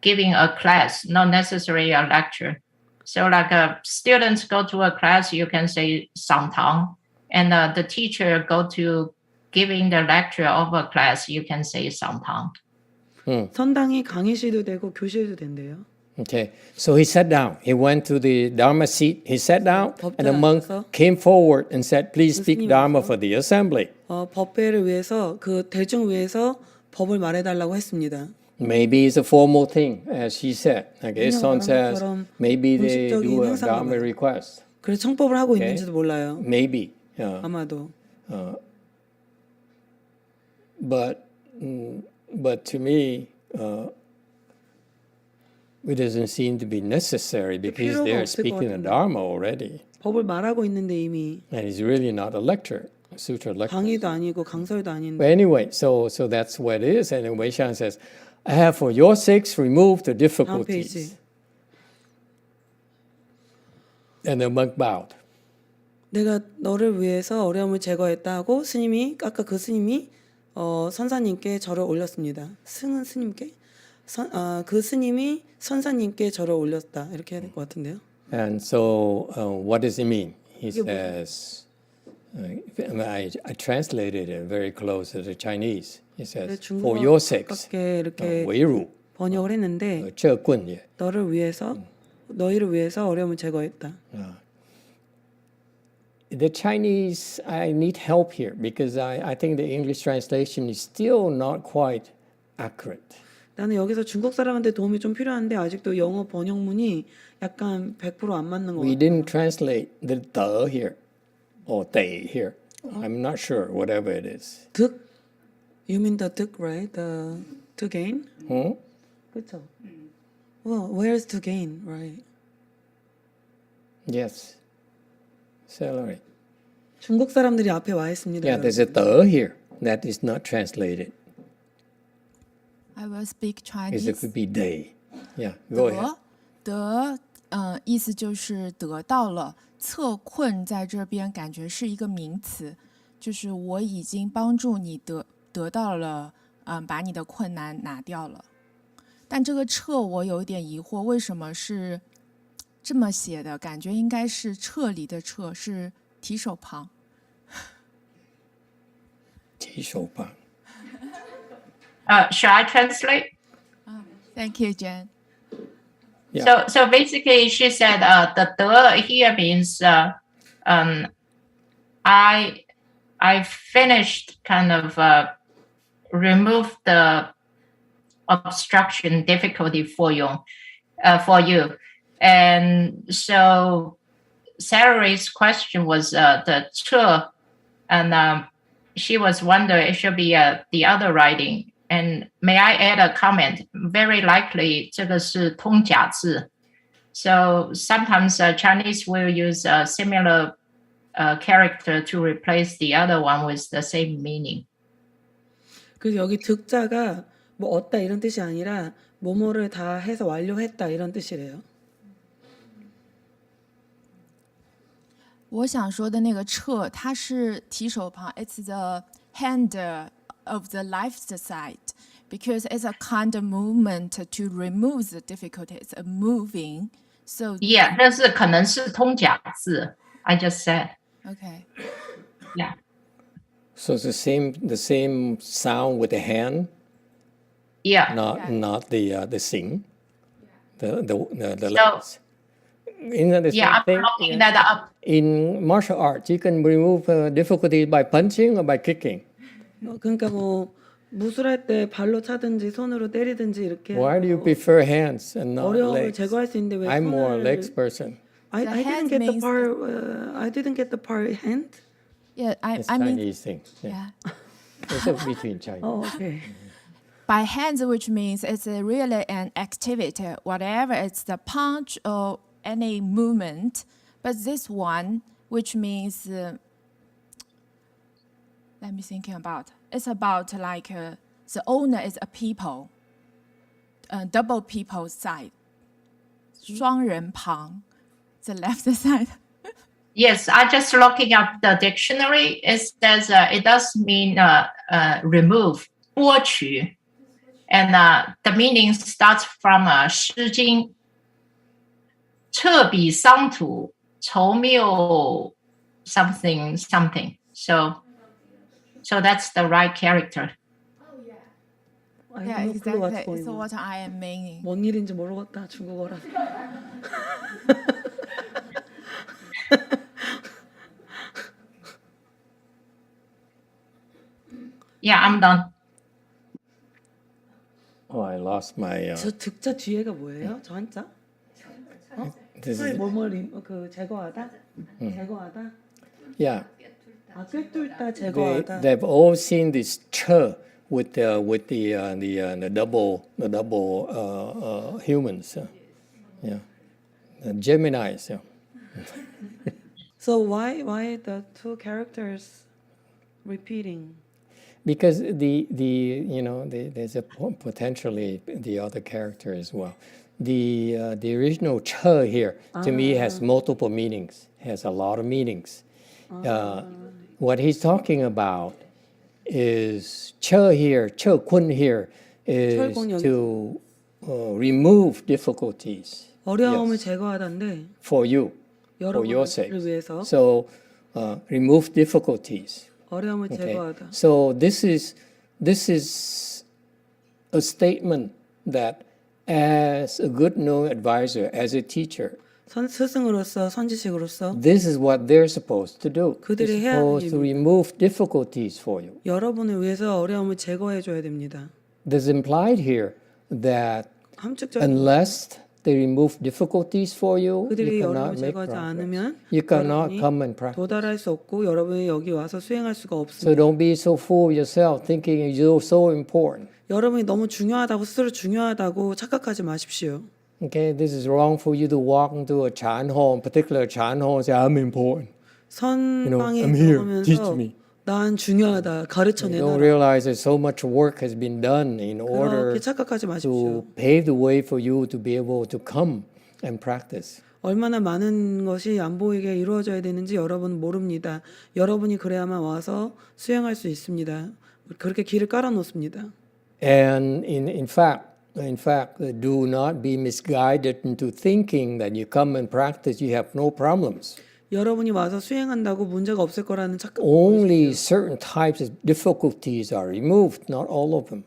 giving a class, not necessarily a lecture. So like students go to a class, you can say 상탕, and the teacher go to giving the lecture of a class, you can say 상탕. 선당이 강의실도 되고 교실도 된대요. Okay, so he sat down. He went to the Dharma seat. He sat down, and the monk 앉아서 came forward and said, "Please speak 스님이 Dharma 와서 for the assembly." 법회를 위해서 그 대중 위해서 법을 말해달라고 했습니다. Maybe it's a formal thing, as she said. Like his son says, 것처럼 maybe they 공식적인 do a 행사가 Dharma 많아요. request. 그래서 청법을 하고 Okay. 있는지도 몰라요. Maybe. 아마도. But to me, it doesn't seem to be necessary because 필요가 they're 없을 것 speaking the 같은데. Dharma already. 법을 말하고 있는데 이미 And it's really not a lecture, a sutra lecture. 강의도 아니고 강설도 아닌데 But anyway, so that's what it is. And then Wei Shan says, I have for your sakes removed the 다음 difficulties. 페이지. And the monk bowed. 내가 너를 위해서 어려움을 제거했다 하고 스님이 아까 그 스님이 선사님께 절을 올렸습니다. 승은 스님께 그 스님이 선사님께 절을 올렸다 이렇게 해야 될 것 같은데요. And so what does it mean? He 이게 says, I translated it very close to the Chinese. He says, for your sakes, 가깝게 이렇게 weiru, 번역을 했는데 这棍也. 너희를 위해서 어려움을 제거했다. The Chinese, I need help here because I think the English translation is still not quite accurate. 나는 여기서 중국 사람한테 도움이 좀 필요한데 아직도 영어 번역문이 약간 100% 안 맞는 것 We 같아요. didn't translate the de here or they here. I'm not sure, whatever it is. 득? You mean the 득, right? The to gain? 그렇죠. Well, where's to gain, right? Yes. Salary. 중국 사람들이 앞에 와 있습니다. Yeah, there's a de here that is not translated. I will speak Because it Chinese. could be they. Yeah, go ahead. 得，意思就是得到了。测困在这边感觉是一个名词，就是我已经帮助你得到了，把你的困难拿掉了。但这个撤我有一点疑惑，为什么是这么写的？感觉应该是撤离的撤，是提手旁。提手旁. Shall I translate? Thank you, Jen. Yeah. So basically, she said the de here means I finished kind of remove the obstruction difficulty for you, and so Sarah's question was the 撤, and she was wondering it should be the other writing And may I add a comment? Very likely 这个是通假字。So sometimes Chinese will use a similar character to replace the other one with the same meaning. 그래서 여기 득자가 뭐 얻다 이런 뜻이 아니라 뭐뭐를 다 해서 완료했다 이런 뜻이래요. 我想说的那个撤，它是提手旁 ，it's the hand of the left side because it's a kind of movement to remove the difficulty. It's a moving. So Yeah, 但是可能是通假字。I just said. okay. Yeah. So it's the same sound with the hand, Yeah. not the sing, the So, legs. Isn't that the yeah, same I'm thing? looking that up. In martial arts, you can remove difficulty by punching or by kicking. 그러니까 뭐 무술할 때 발로 차든지 손으로 때리든지 이렇게 Why do you 해서 prefer hands and not 어려움을 legs? 제거할 수 있는데 왜 I'm more a 손을 legs person. I The didn't hand get the means part I didn't get the part hand. Yeah, It's I mean, Chinese thing. Yeah. yeah. It's between Chinese. Oh, okay. By hands, which means it's really an activity, whatever it's the punch or any movement. But this one, which means, let me thinking about. It's about like the owner is a people, double people side, 双人旁, the left side. Yes, I just looking up the dictionary. It says it does mean remove, 剥取, and the meaning starts from 诗经 彻彼桑土 筹谬 something something. So that's the right character. I Yeah, have no clue what's exactly. going It's on. what I am meaning. 뭔 일인지 모르겠다 중국어라. Yeah, I'm done. Oh, I lost my. 저 득자 뒤에가 뭐예요? 저 한자? This 술 is, 뭐뭐리 그 제거하다? 제거하다? yeah. 아 꿰뚫다 제거하다. They've all seen this ch with the double humans. Yeah, the Geminis. Yeah. So why the two characters repeating? Because there's a potentially the other character as well. The original ch here to me has multiple meanings. Has a lot of meanings. What he's talking about is ch here, ch kun here is 철권 to remove difficulties 어려움을 제거하다인데 for you, for your sake. 여러분을 위해서 So remove difficulties. 어려움을 Okay. 제거하다. So this is a statement that as a good known advisor, as a teacher, 스승으로서 선지식으로서 this is what they're supposed to do. They're 그들이 해야 supposed to 합니다. remove difficulties for you. 여러분을 위해서 어려움을 제거해 줘야 됩니다. There's implied here that 함축적 unless they remove difficulties for you, 그들이 you 여러분을 cannot make 제거하지 progress. 않으면 You cannot 여러분이 come and practice. 도달할 수 없고 여러분이 여기 와서 수행할 수가 So 없습니다. don't be so full of yourself thinking you're so important. 여러분이 너무 중요하다고 스스로 중요하다고 착각하지 마십시오. Okay, this is wrong for you to walk into a Chan hall, particular Chan hall, and say, I'm important. 선방에 I'm here, teach 들어오면서 me. 난 중요하다 가르쳐 You don't 내놔라. realize that so much work has been done in order 그렇게 착각하지 to 마십시오. pave the way for you to be able to come and practice. 얼마나 많은 것이 안 보이게 이루어져야 되는지 여러분은 모릅니다. 여러분이 그래야만 와서 수행할 수 있습니다. 그렇게 길을 깔아놓습니다. And in fact, do not be misguided into thinking that you come and practice, you have no problems. 여러분이 와서 수행한다고 문제가 없을 거라는 착각. Only certain types of difficulties are removed, not all of them.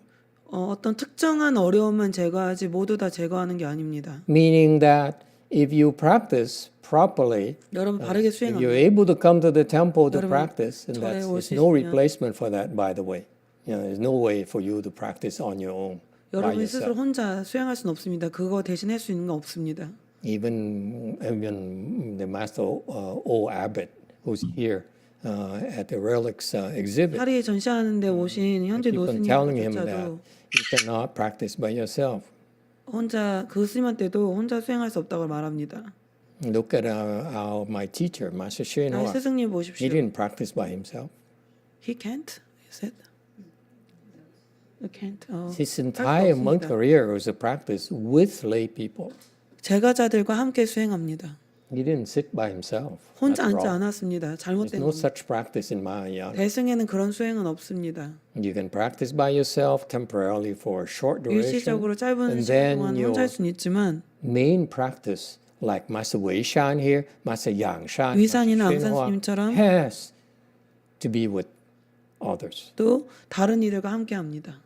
어떤 특정한 어려움만 제거하지 모두 다 제거하는 게 아닙니다. Meaning that if you practice properly, 여러분 바르게 if you're 수행하면 able to come to the temple to 여러분, practice, and 절에 올 there's 수 no 있으면 replacement for that, by the way. There's no way for you to practice on your own by 여러분이 스스로 yourself. 혼자 수행할 수는 없습니다. 그거 대신 할 수 있는 건 없습니다. Even the master old abbot who's here, at the relics exhibit. 파리에 전시하는데 오신 현지 Keep on telling him that 노스님조차도 you cannot practice by yourself. 혼자 그 스님한테도 혼자 수행할 수 없다고 말합니다. Look at my teacher, Master 나의 Seongnam. 스승님 He 보십시오. didn't practice by himself. He can't. You said. You can't. His 할수 entire monk 없습니다. career was a practice with lay people. 제가자들과 함께 수행합니다. He didn't sit by himself. 혼자 That's 앉지 wrong. 않았습니다. There's 잘못된 no 겁니다. such practice in Mahayana. 대승에는 그런 수행은 없습니다. You can practice by yourself temporarily for a short duration. 일시적으로 짧은 And 시간 then 동안 your 혼자 할 수는 있지만 main practice, like Master Weishan here, Master YongHua, 위산이나 Master Seongnam, 앙산스님처럼 has to be with others. 또 다른 이들과 함께 합니다.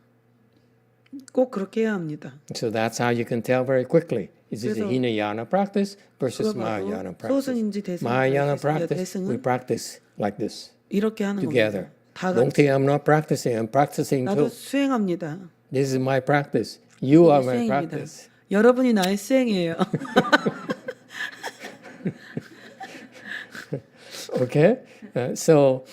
꼭 그렇게 해야 합니다. So that's how you can tell very quickly. Is this a 그래서 Hinayana practice versus 그걸 봐도 Mahayana practice? 소승인지 대승인지 Mahayana 알수 있습니다. practice, we 대승은 practice like this, 이렇게 하는 together. 겁니다. 다 Don't 같이. think I'm not practicing. I'm practicing 나도 too. 수행합니다. This is my practice. You are 이게 my 수행입니다. practice. 여러분이 나의 수행이에요. Okay? So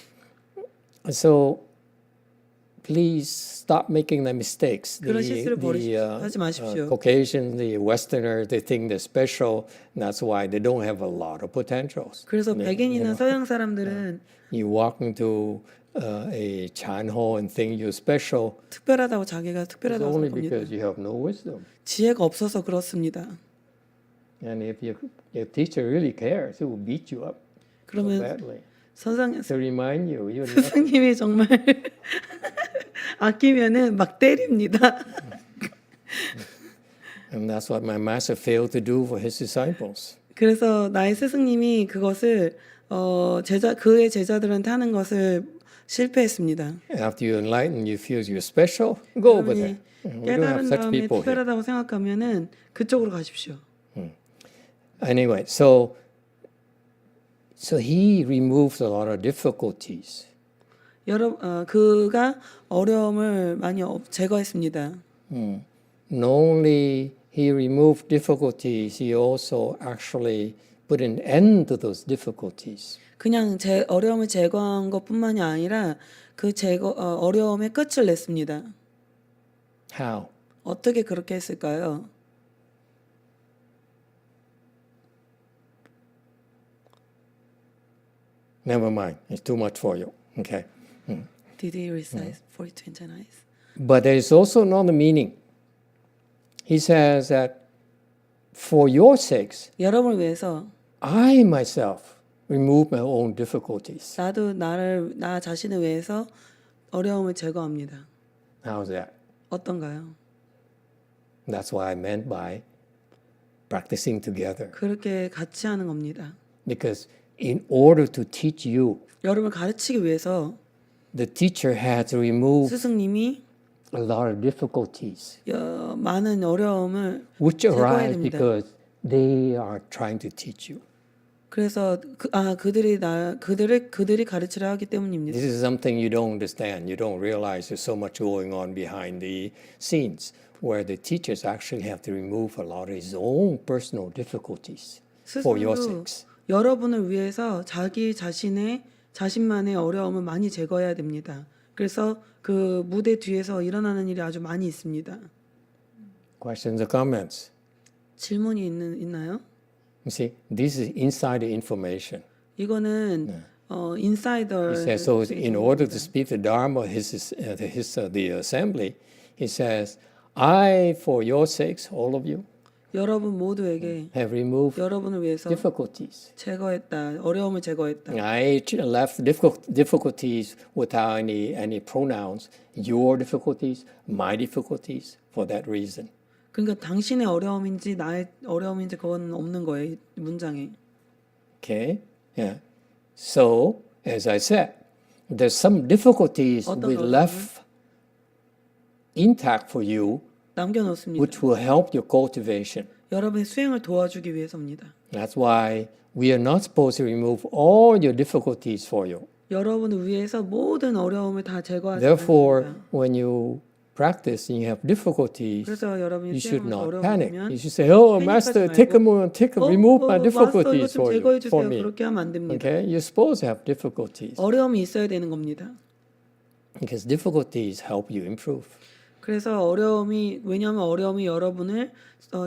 please stop making the mistakes. 그런 실수를 하지 마십시오. Caucasians, the Westerners, they think they're special. And that's why they don't have a lot of potentials. 그래서 You 백인이나 know, 서양 사람들은 you walk into a chanho and think you're special. 특별하다고 자기가 It's 특별하다고 only 생각합니다. because you have no wisdom. 지혜가 없어서 그렇습니다. And if your teacher really cares, he will beat you up so 그러면 badly 선상 to remind you you're nothing. 스승님이 정말 아끼면은 막 때립니다. And that's what my master failed to do for his disciples. 그래서 나의 스승님이 그것을 그의 제자들한테 하는 것을 실패했습니다. After you enlighten, you feel you're special, go over 여러분이 there. We don't have 깨달은 such 다음에 people here. 특별하다고 생각하면은 그쪽으로 가십시오. Anyway, so he removed a lot of difficulties. 그가 어려움을 많이 제거했습니다. Not only he removed difficulties, he also actually put an end to those difficulties. 그냥 어려움을 제거한 것뿐만이 아니라 그 어려움의 끝을 냈습니다. How? 어떻게 그렇게 했을까요? Never mind, it's too much for you. Okay. Did he recite for it to internalize? But there is also another meaning. He says that for your sakes, 여러분을 위해서 I myself remove my own difficulties. 나도 나 자신을 위해서 어려움을 제거합니다. How's that? 어떤가요? That's what I meant by practicing together. 그렇게 같이 하는 겁니다. Because in order to teach you, 여러분을 가르치기 위해서 the teacher had to remove 스승님이 a lot of difficulties, 많은 어려움을 which 제거해야 arise 됩니다. because they are trying to teach you. 그래서 그들이 가르치려 하기 때문입니다. This is something you don't understand. You don't realize there's so much going on behind the scenes where the teachers actually have to remove a lot of his own personal difficulties for your 스스로 sakes. 여러분을 위해서 자신만의 어려움을 많이 제거해야 됩니다. 그래서 그 무대 뒤에서 일어나는 일이 아주 많이 있습니다. Questions or comments? 질문이 있나요? You see, this is insider information. 이거는 인사이더. He says, so in order to speak the Dharma, the assembly, he says, I, for your sakes, all of you, 여러분 모두에게 have removed 여러분을 위해서 difficulties. 제거했다. 어려움을 제거했다. I left difficulties without any pronouns. Your difficulties, my difficulties, for that reason. 그러니까 당신의 어려움인지 나의 어려움인지 그건 없는 거예요. 이 문장에. Okay? Yeah. So, as I said, there's some difficulties we left intact for you, 남겨놓습니다. which will help your cultivation. 여러분의 수행을 도와주기 위해서입니다. That's why we are not supposed to remove all your difficulties for you. 여러분을 위해서 모든 어려움을 다 제거하지 Therefore, 않습니다. when you practice and you have difficulties, 그래서 여러분이 you should 수행하면서 not panic. 어려우면 You should say, "Oh, 패닉하지 Master, 말고, remove my 마스터 이거 difficulties 좀 for 제거해 for 주세요. me." 그렇게 하면 안 됩니다. Okay, you're supposed to have difficulties 어려움이 있어야 되는 겁니다. because difficulties help you improve. 그래서 왜냐하면 어려움이 여러분을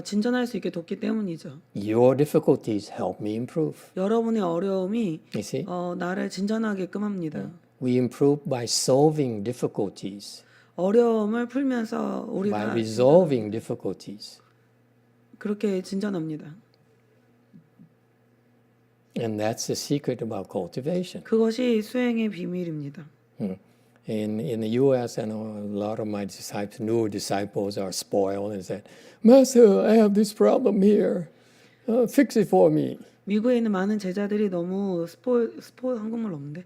진전할 수 있게 돕기 때문이죠. Your difficulties help me improve. 여러분의 어려움이 You see, 나를 진전하게끔 합니다. we improve by solving difficulties, 어려움을 풀면서 by 우리가 resolving difficulties. 그렇게 진전합니다. And that's the secret about cultivation. 그것이 수행의 비밀입니다. In the U.S., I know a lot of my disciples, newer disciples, are spoiled and said, "Master, I have this problem here. Fix it for me." 미국에 있는 많은 제자들이 너무 스포 한국말 없는데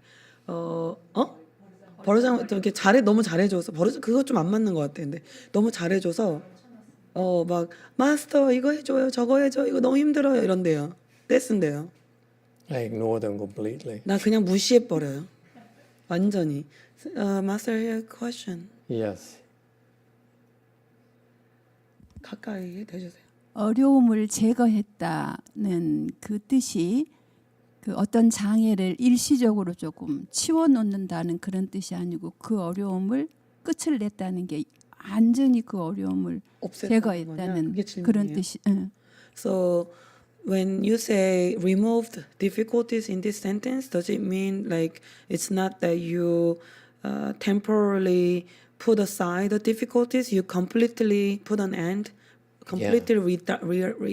버르장 이렇게 너무 잘해줘서 그거 좀 안 맞는 것 같아. 근데 너무 잘해줘서 막 마스터 이거 해줘요, 저거 해줘, 이거 너무 힘들어요 이런데요. 떼쓴대요. I ignore them completely. 나 그냥 무시해 버려요. 완전히. Master, here question. Yes. 가까이 대주세요. 어려움을 제거했다는 그 뜻이 그 어떤 장애를 일시적으로 조금 치워놓는다는 그런 뜻이 아니고 그 어려움을 끝을 냈다는 게 완전히 그 어려움을 제거했다는 그런 뜻이. So when you say removed difficulties in this sentence, does it mean like it's not that you temporarily put aside the difficulties, you completely put an end, completely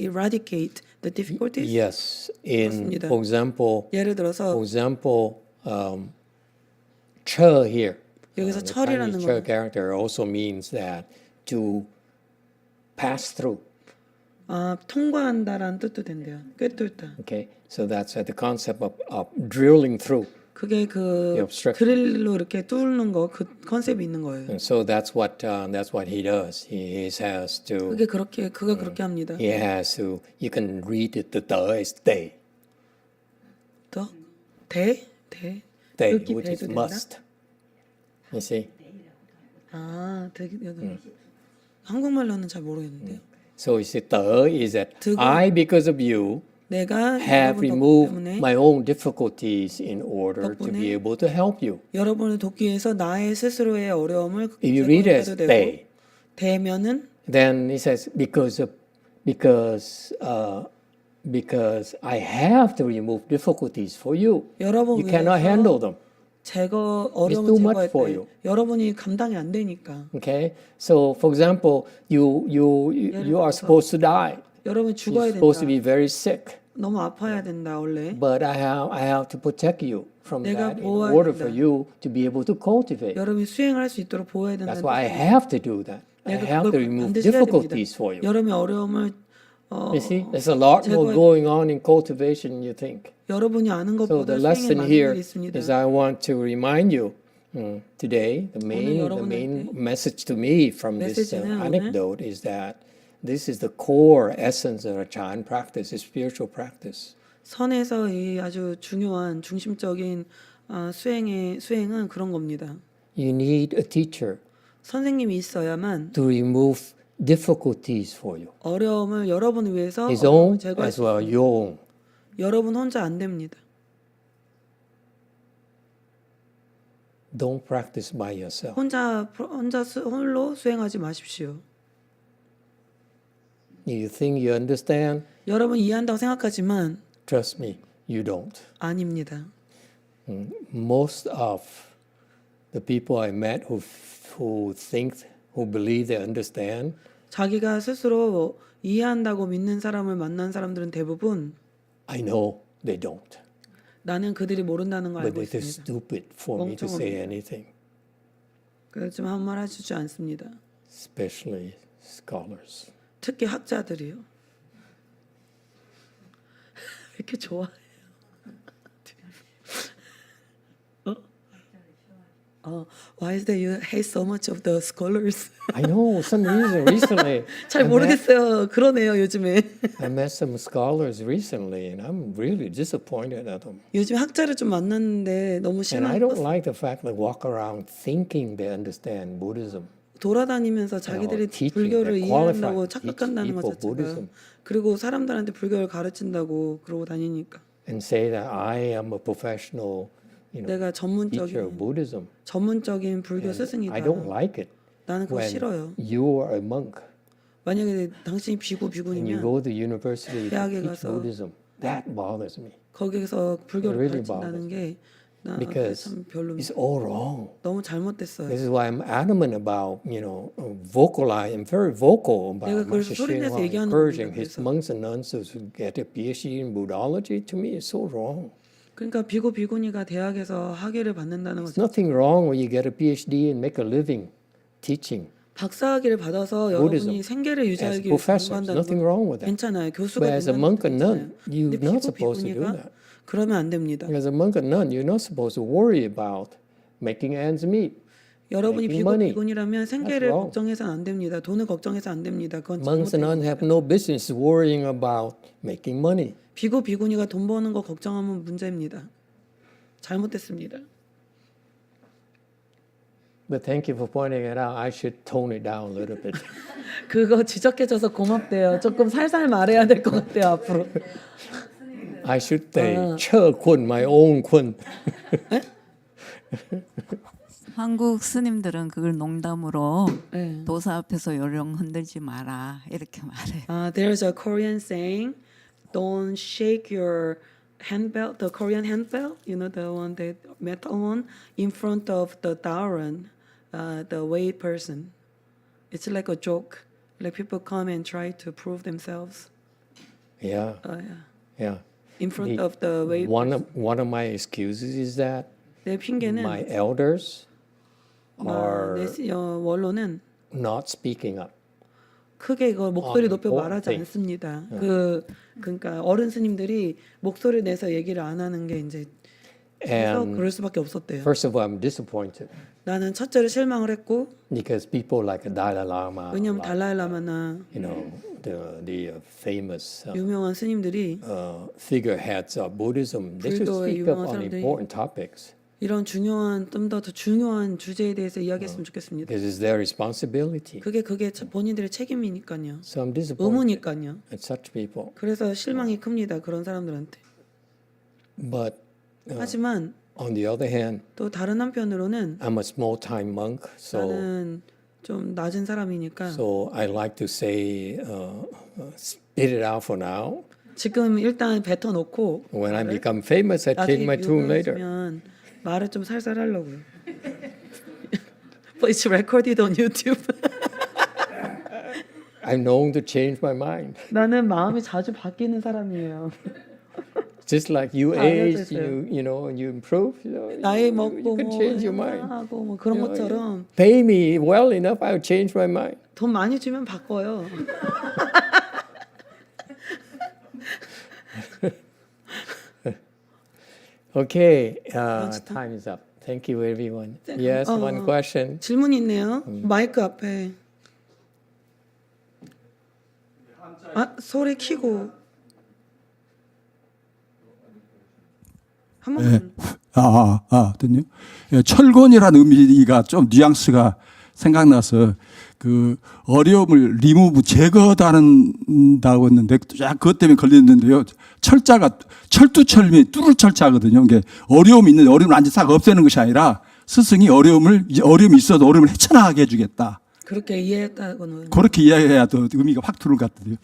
eradicate the difficulties? Yes. 맞습니다. For example, 예를 들어서 "cher" here. 여기서 The 철이라는 Chinese "cher" 거. character also means that to pass through. 통과한다라는 뜻도 된대요. 꿰뚫다. Okay, so that's the concept of drilling through. 그게 The obstruction. 드릴로 이렇게 뚫는 거, 그 컨셉이 있는 거예요. And so that's what he does. He has to. 그가 그렇게 합니다. He has to. You can read it. The is day. 더? 대? Day, 듣기 which is 배도 된다? must. You see. 한국말로는 잘 모르겠는데요. So you see, is that 듣고 I, because of you, 내가 have 여러분 removed 덕분 때문에 my own difficulties in order to 덕분에 be able to help you. 여러분을 돕기 위해서 나의 스스로의 어려움을 If you read it as 제거해도 되고 day, 되면은 then it says because I have to remove difficulties for you. 여러분 You cannot handle them. 어려움을 too much for 제거할 때 you. 여러분이 감당이 안 되니까 Okay, so for example, you are supposed to die. 여러분이 You're 죽어야 supposed to 된다. be very sick. 너무 아파야 된다 원래. But I have to protect you from 내가 that in 보호해야 order for 된다. you to be able to cultivate. 여러분이 수행할 수 있도록 보호해야 된다. That's why I have to do that. I 내가 have to 그걸 remove 반드시 해야 됩니다. difficulties for you. 여러분의 어려움을 You see, there's a lot more going on in cultivation than you think. 여러분이 아는 So 것보다 the 수행에 lesson 많은 here 일이 있습니다. is I want to remind you today, the main 여러분한테 message to me from this 메시지는 오늘 anecdote is that this is the core essence of a Chan practice, a spiritual practice. 선에서 이 아주 중요한 중심적인 수행은 그런 겁니다. You need a teacher 선생님이 있어야만 to remove difficulties for you. 어려움을 여러분을 위해서 His own 제거할 as 수 well, 있습니다. your own. 여러분 혼자 안 됩니다. Don't practice by yourself. 홀로 수행하지 마십시오. You think you understand? 여러분 이해한다고 생각하지만 Trust me, you don't. 아닙니다. Most of the people I met who believe they understand, 자기가 스스로 이해한다고 믿는 사람을 만난 사람들은 대부분 I know they don't. 나는 그들이 모른다는 걸 But 알고 it is 있습니다. stupid for me to say anything, 그래서 좀 한 말 해주지 않습니다. especially scholars. 특히 학자들이요. 왜 이렇게 좋아해요? Why is that you hate so much of the scholars? I know some reason recently. 잘 모르겠어요. 그러네요 요즘에. I met some scholars recently, and I'm really disappointed at them. 요즘 학자를 좀 만났는데 너무 And I don't 실망. like the fact they walk around thinking they understand Buddhism. 돌아다니면서 자기들이 teaching 불교를 that 이해한다고 qualified 착각한다는 것 people 자체가 Buddhism. 그리고 사람들한테 불교를 가르친다고 그러고 다니니까 and say that I am a professional, 내가 teacher of Buddhism. 전문적인 불교 And 스승이다. I don't like it 나는 그거 when 싫어요. you are a monk 만약에 당신이 and you 비구니면 go to university to 대학에 teach 가서 Buddhism. That bothers me 거기서 불교를 really 가르친다는 게 나한테 because 참 it's 별로입니다. all wrong. 너무 잘못됐어요. This is why I'm adamant about, vocalize. I'm very vocal 내가 about 그래서 Master 소리내서 Hsien 얘기하는 encouraging 겁니다. his 그래서. monks and nuns to get a PhD in Buddhology. To me, it's so wrong. 그러니까 비구니가 대학에서 학위를 받는다는 There's 거죠. nothing wrong when you get a PhD and make a living teaching. 박사학위를 받아서 Buddhism 여러분이 생계를 as 유지하기 위해서 professors. 공부한다는 Nothing 건 wrong with that. 괜찮아요. 교수가 But as a 된다는 monk 것도 and 괜찮아요. nun, you're 근데 not supposed to do 비구니가 that. 그러면 안 됩니다. As a monk and nun, you're not supposed to worry about making ends meet. 여러분이 making money. 비구니라면 생계를 wrong. 걱정해서는 안 됩니다. 돈을 걱정해서 안 됩니다. 그건 Monks and 잘못된 nuns have 겁니다. no business worrying about making money. 비구니가 돈 버는 거 걱정하면 문제입니다. 잘못됐습니다. But thank you for pointing it out. I should tone it down a little bit. 그거 지적해줘서 고맙대요. 조금 살살 말해야 될 것 같아요 앞으로. I should say, 처군, my own 군. 한국 스님들은 그걸 농담으로 네. 도사 앞에서 요령 흔들지 마라 이렇게 말해요. There's a Korean saying, don't shake your handbell, the Korean handbell, the one that metal one, in front of the daron, the weighed person. It's like a joke. Like people come and try to prove themselves. Yeah, yeah. In front of the weighed One of my excuses is that 내 핑계는 my elders are 내 원로는 not speaking up. 크게 이거 목소리 높여 important 말하지 thing. 않습니다. 그러니까 어른 스님들이 목소리 내서 얘기를 안 하는 게 이제 그래서 And 그럴 수밖에 없었대요. first of all, I'm disappointed 나는 첫째로 실망을 했고 because people like Dalai Lama, 왜냐면 like, 달라일라마나 the famous 유명한 스님들이 figureheads of Buddhism, they should 불교의 speak up 유명한 on 사람들이 important topics 이런 중요한 좀 더 중요한 주제에 대해서 이야기했으면 좋겠습니다. because it's their responsibility. 그게 본인들의 책임이니까요. So I'm disappointed 의무니까요. at such people. 그래서 실망이 큽니다. 그런 사람들한테. But 하지만 on the other hand, 또 다른 한편으로는 I'm a small-time monk, so 나는 좀 낮은 사람이니까 I like to say, spit it out for now. 지금 일단 뱉어놓고 When I become famous, I change 나중에 my tune later. 유명해지면 말을 좀 살살 하려고요. But it's recorded on YouTube. I'm known to change my mind. 나는 마음이 자주 바뀌는 사람이에요. Just like you 다 age, 알려져 있어요. you improve, 나이 you 먹고 can 뭐 change your mind. 하고 뭐 그런 것처럼 Pay me well enough, I'll change my mind. 돈 많이 주면 바꿔요. Okay, time is up. Thank you, everyone. Yes, one question. 질문이 있네요. 마이크 앞에. 소리 키고. 한 번만. 됐네요. 예, 철권이라는 의미가 좀 뉘앙스가 생각나서 그 어려움을 리무브 제거한다고 했는데 그것 때문에 걸렸는데요. 철자가 철두철미 뚫을 철자거든요. 이게 어려움이 있는데 어려움을 완전히 싹 없애는 것이 아니라 스승이 어려움이 있어도 어려움을 헤쳐나가게 해주겠다. 그렇게 이해했다고는. 그렇게 이해해야 더 의미가 확 들어올 것 같아요.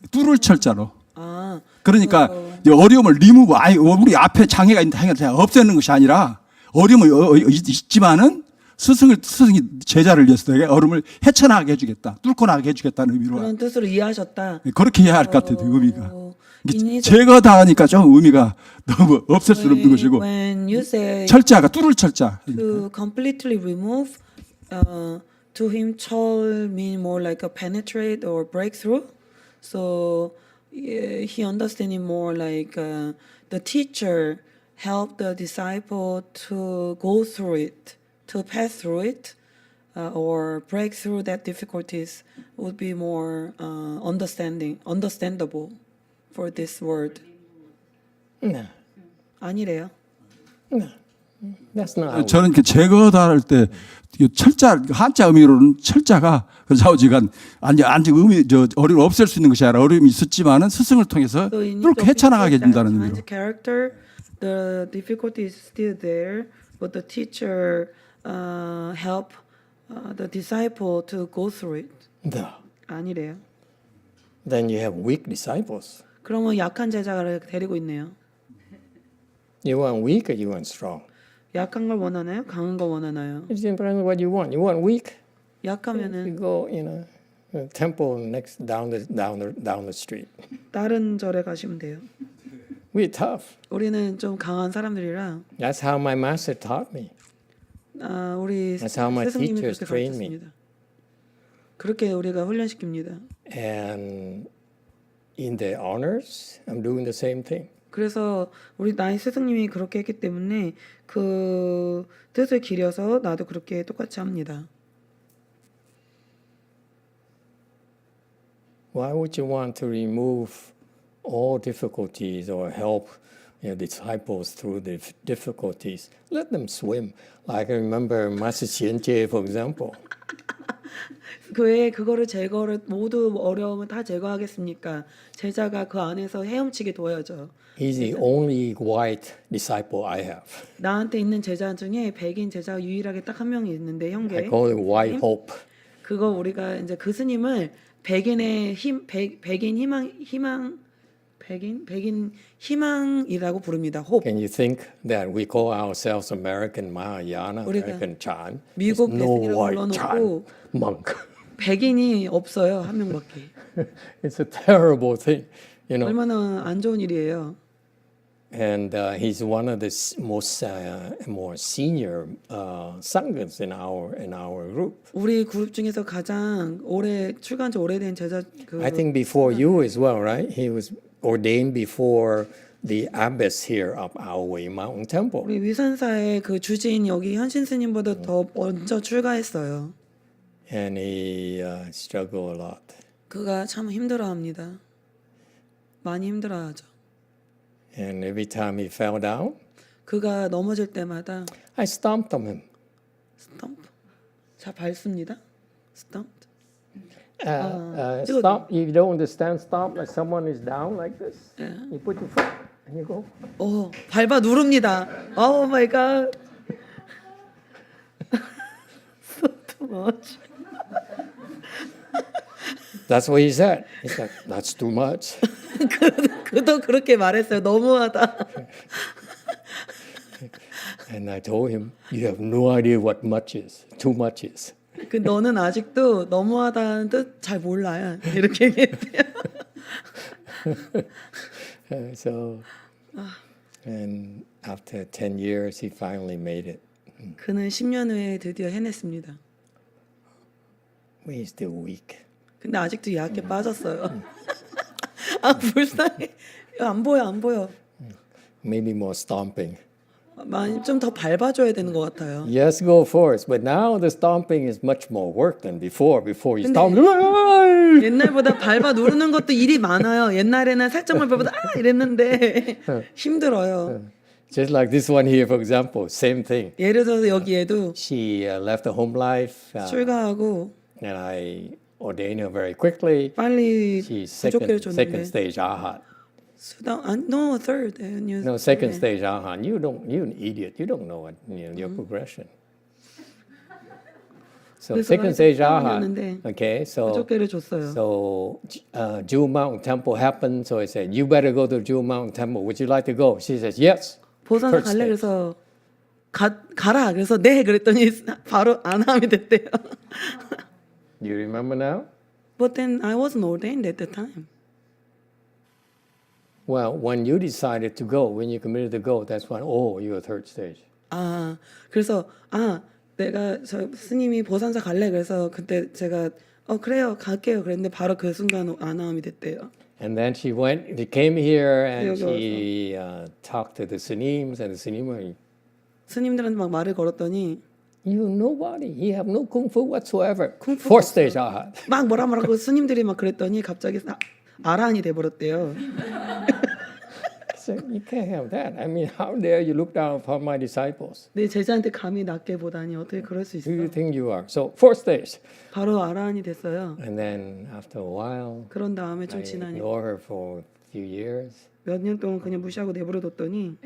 뚫을 철자로. 그러니까 어려움을 리무브, 우리 앞에 장애가 있는데 없애는 것이 아니라 어려움이 있지만은 스승이 제자를 위해서 어려움을 헤쳐나가게 해주겠다. 뚫고 나가게 해주겠다는 의미로. 그런 뜻으로 이해하셨다. 그렇게 이해할 것 같아요. 의미가. 인이 제거다 하니까 좀 의미가 너무 없앨 수 없는 것이고. When you say 철자가 뚫을 철자. to completely remove, to him, 철 mean more like a penetrate or breakthrough. So he understanding more like the teacher help the disciple to go through it, to pass through it, or break through that difficulties would be more understandable for this word. No. 아니래요. No. That's not how 저는 그 제거다 할 때 철자 한자 의미로는 철자가 그 좌우지간 아직 의미 어려움 없앨 수 있는 것이 아니라 어려움이 있었지만은 스승을 통해서 So you need 뚫고 to 헤쳐나가게 appreciate that 된다는 의미로. Chinese character, the difficulty is still there, but the teacher help the disciple to go through it. No. 아니래요. Then you have weak disciples. 그러면 약한 제자를 데리고 있네요. You want weak or you want strong? 약한 걸 원하나요? 강한 걸 원하나요? It depends on what you want. You want weak? You 약하면은 go, temple next down the street. 다른 절에 가시면 돼요. We're tough. 우리는 좀 강한 사람들이라 That's how my master taught me. 우리 That's how my 스승님이 teachers 그렇게 trained me. 가르쳤습니다. 그렇게 우리가 훈련시킵니다. And in the honors, I'm doing the same thing. 그래서 우리 나의 스승님이 그렇게 했기 때문에 그 뜻을 기려서 나도 그렇게 똑같이 합니다. Why would you want to remove all difficulties or help disciples through the difficulties? Let them swim. Like I remember Master Xian, for example. 왜 그거를 제거를 모두 어려움을 다 제거하겠습니까? 제자가 그 안에서 헤엄치게 도와야죠. He's the only white disciple I have. 나한테 있는 제자 중에 백인 제자가 유일하게 딱 한 명이 있는데 I 형제. call him White Hope. 그거 우리가 이제 그 스님을 백인의 백인 희망이라고 부릅니다. 호pe. Can you think that we call ourselves American Mahayana, 우리가 American Chan? 미국 There's no 백인이라고 white Chan 불러놓고 monk. 백인이 없어요. 한 명밖에. It's a terrible thing, 얼마나 안 좋은 일이에요. And he's one of the most more senior sanghas in our group. 우리 그룹 중에서 가장 오래 출가한 지 오래된 제자 I think before you as well, right? He was ordained before the abbess here of our Way Mountain Temple. 우리 위산사의 그 주지인 여기 현신 스님보다 더 먼저 출가했어요. And he struggled a lot. 그가 참 힘들어합니다. 많이 힘들어하죠. And every time he fell down, 그가 넘어질 때마다 I stomped on him. 스탬프. 자 밟습니다. 스탬프. Stomp. You don't understand stomp like someone is down like this. You put your foot and you go. 밟아 누릅니다. Oh my god. So too much. That's what he said. He said, "That's too much." 그도 그렇게 말했어요. 너무하다. And I told him, "You have no idea what much is. Too much is." 그 너는 아직도 너무하다는 뜻 잘 몰라요. 이렇게 얘기했대요. So, and after 10 years, he finally made it. 그는 10년 후에 드디어 해냈습니다. We're still weak. 근데 아직도 약해 빠졌어요. 불쌍해. 안 보여. Maybe more stomping. 많이 좀 더 밟아줘야 되는 것 같아요. Yes, go forth. But now the stomping is much more work than before. Before you stomp. 옛날보다 밟아 누르는 것도 일이 많아요. 옛날에는 살짝만 밟아도 이랬는데 힘들어요. Just like this one here, for example, same thing. 예를 들어서 여기에도 She left the home life, 출가하고 and I ordained her very quickly. 빨리 She's 부족회를 second 줬는데 stage arhat. no third. No, second stage arhat. You're an idiot. You don't know your progression. So 그래서 second stage 였는데 arhat. Okay, so 부족회를 줬어요. Jewel Mountain Temple happened. So I said, "You better go to Jewel Mountain Temple. Would you like to go?" She says, "Yes." 보산 First 갈래 stage. 그래서 가라 그래서 네 그랬더니 바로 안함이 됐대요. Do you remember now? But then I wasn't ordained at the time. Well, when you decided to go, when you committed to go, that's when, you're third stage. 그래서 내가 저 스님이 보산사 갈래 그래서 그때 제가 그래요 갈게요 그랬는데 바로 그 순간 안함이 됐대요. And then she came here and 여기 she talked to the senims, and the senim were, 스님들한테 막 말을 걸었더니 "You nobody. You have no kung fu whatsoever." 쿵푸 Fourth stage arhat. 막 뭐라고 스님들이 막 그랬더니 갑자기 아란이 돼버렸대요. said, you can't have that. I mean, how dare you look down upon my disciples? 내 제자한테 감히 낮게 보다니 어떻게 그럴 수 있어? Who do you think you are? So 4 days. 바로 아라한이 됐어요. And then after a while, 그런 다음에 좀 I 지나니 ignore her for a few years. 몇 년 동안 그냥 무시하고 내버려뒀더니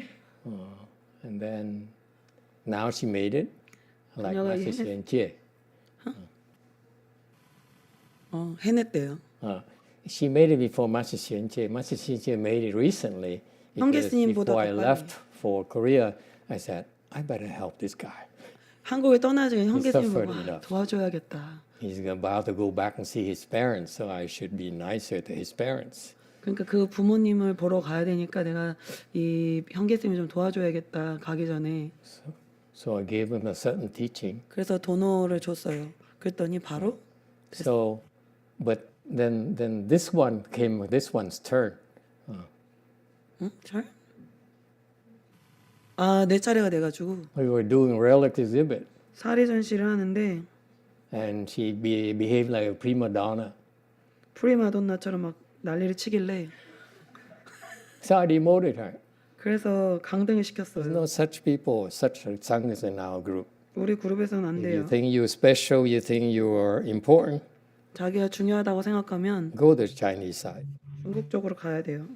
And then now she made it. Like 그녀가 Master Xianjie. 해냈대요. She made it before Master Xianjie. Master Xianjie made it recently. 형제 Because 스님보다 before I 더 빨리. left for Korea, I said, I better help this guy. 한국에 떠나지 형제 스님 suffered 보고 enough. 도와줘야겠다. He's about to go back and see his parents, so I should be nicer to his parents. 그러니까 그 부모님을 보러 가야 되니까 내가 이 형제 스님을 좀 도와줘야겠다 가기 전에. So I gave him a certain teaching. 그래서 도노를 줬어요. 그랬더니 바로 So, but then this one came, this one's turn. 잘? 내 차례가 돼가지고 We were doing relic exhibit, 사리 전시를 하는데 and she behaved like a prima donna. 프리마돈나처럼 막 난리를 치길래 So I demoted her. 그래서 강등을 There's 시켰어요. no such people, such sanghas in our group. 우리 그룹에서는 안 If 돼요. you think you're special, you think you are important, 자기가 중요하다고 생각하면 go to the Chinese side. 중국 쪽으로 가야 돼요.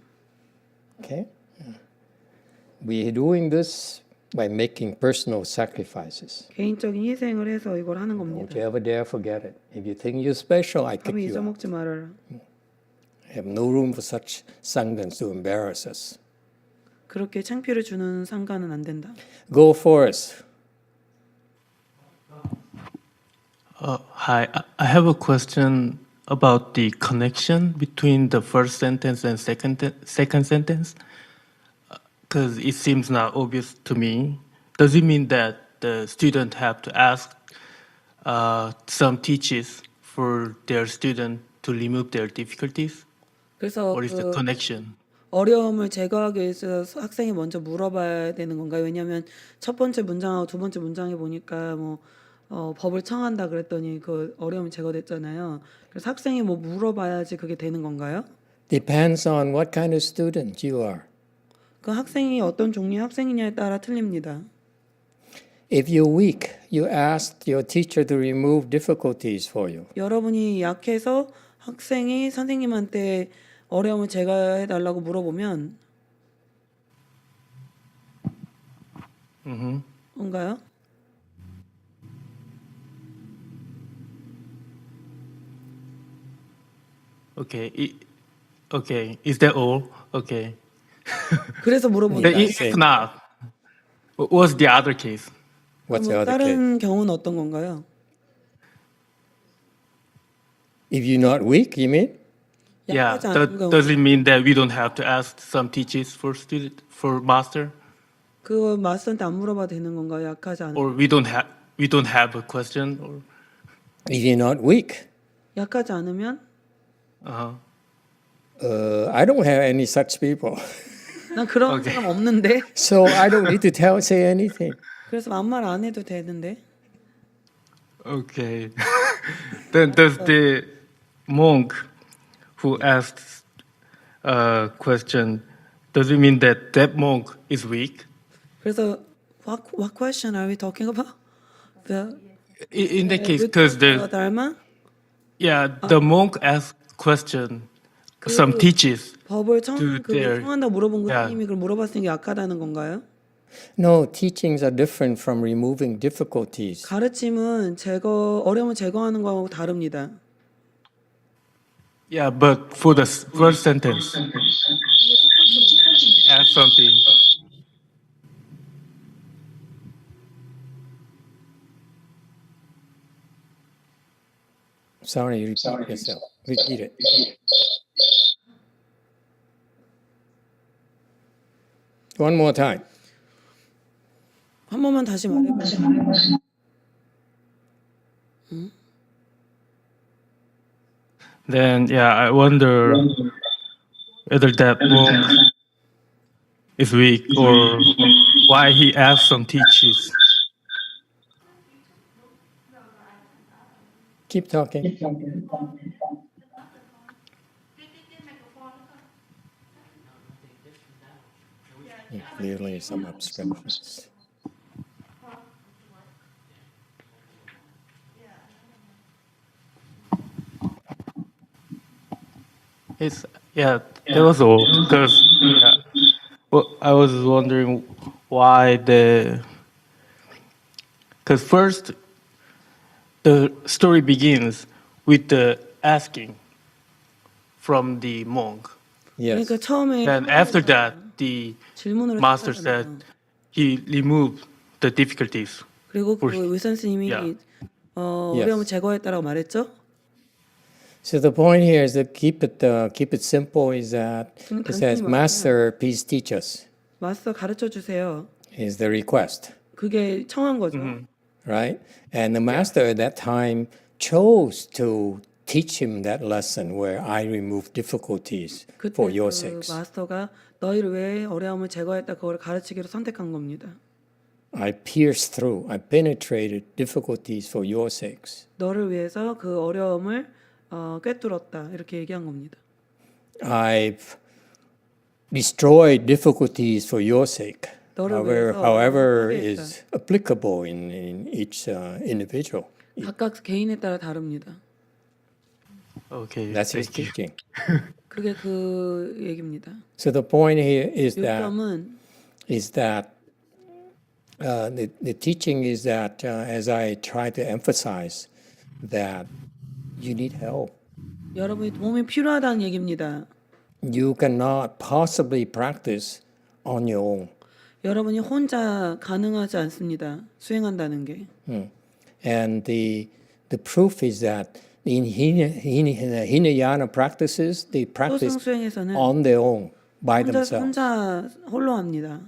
Okay? We're doing this by making personal sacrifices. 개인적인 희생을 해서 이걸 하는 겁니다. Don't you ever dare forget it. If you think you're special, I kick 감히 you out. 잊어먹지 말아라. I have no room for such sanghas to embarrass us. 그렇게 창피를 주는 상관은 안 된다. Go for us. Hi, I have a question about the connection between the first sentence and second sentence, because it seems not obvious to me. Does it mean that the student have to ask some teachers for their student to remove their difficulties, 그래서 or is the connection? 어려움을 제거하기 위해서 학생이 먼저 물어봐야 되는 건가요? 왜냐하면 첫 번째 문장하고 두 번째 문장에 보니까 뭐 법을 청한다 그랬더니 그 어려움이 제거됐잖아요. 그래서 학생이 뭐 물어봐야지 그게 되는 건가요? Depends on what kind of student you are. 그 학생이 어떤 종류의 학생이냐에 따라 틀립니다. If you're weak, you ask your teacher to remove difficulties for you. 여러분이 약해서 학생이 선생님한테 어려움을 제거해 달라고 물어보면 뭔가요? Okay, okay. Is that all? Okay. 그래서 물어보는 Then 거예요. if not, what's the other case? What's the 그럼 other case? 다른 경우는 어떤 건가요? If you're not weak, you mean? Yeah, 약하지 않은 경우. does it mean that we don't have to ask some teachers for master, 그거 마스터한테 안 물어봐도 되는 건가요? 약하지 않은 or we don't have a question, or If you're not weak, 약하지 않으면 I don't have any such people. 난 그런 오케이. 사람 없는데 So I don't need to say anything. 그래서 아무 말 안 해도 되는데 okay. Then does the monk who asks a question, does it mean that that monk is weak? 그래서 what question are we talking about? The In that case, because the Dharma the monk asks question, some teachers. 법을 their- 청한다고 물어본 거 Yeah. 선생님이 그걸 물어봤으니까 약하다는 건가요? No, teachings are different from removing difficulties. 가르침은 어려움을 제거하는 거하고 다릅니다. Yeah, but for the first sentence, ask something. Sorry, repeat yourself. Repeat it. One more time. 한 번만 다시 말해보세요. Then, I wonder whether that monk is weak or why he asked some teachers. Keep talking. Clearly some abstractions. It's yeah, that was all. Because well, I was wondering why because first the story begins with the asking from the monk, Yes. 그러니까 처음에 and after that the 질문을 master 했잖아요. said he removed the difficulties. 그리고 그 의사 선생님이 Yeah. 어려움을 제거했다라고 말했죠. So the point here is that keep it simple. Is that it says, 단순히 "Master, please teach us." 마스터 가르쳐 주세요. Is the request, 그게 청한 거죠. right? And the master at that time chose to teach him that lesson where I remove difficulties 그때 for your 그 sakes. 마스터가 너희를 왜 어려움을 제거했다 그걸 가르치기로 선택한 겁니다. I pierced through, I penetrated difficulties for your sakes. 너를 위해서 그 어려움을 꿰뚫었다 이렇게 얘기한 겁니다. I've destroyed difficulties for your sake. 너를 However 위해서 is applicable in each individual. 각각 개인에 따라 다릅니다. Okay, That's his thank you. teaching. 그게 그 얘기입니다. So the point here is that 요점은 the teaching is that as I try to emphasize that you need help. 여러분이 도움이 필요하다는 얘기입니다. You cannot possibly practice on your own. 여러분이 혼자 가능하지 않습니다. 수행한다는 게. And the proof is that in Hinayana practices, they practice 소승 수행에서는 on their own by themselves. 혼자 홀로 합니다.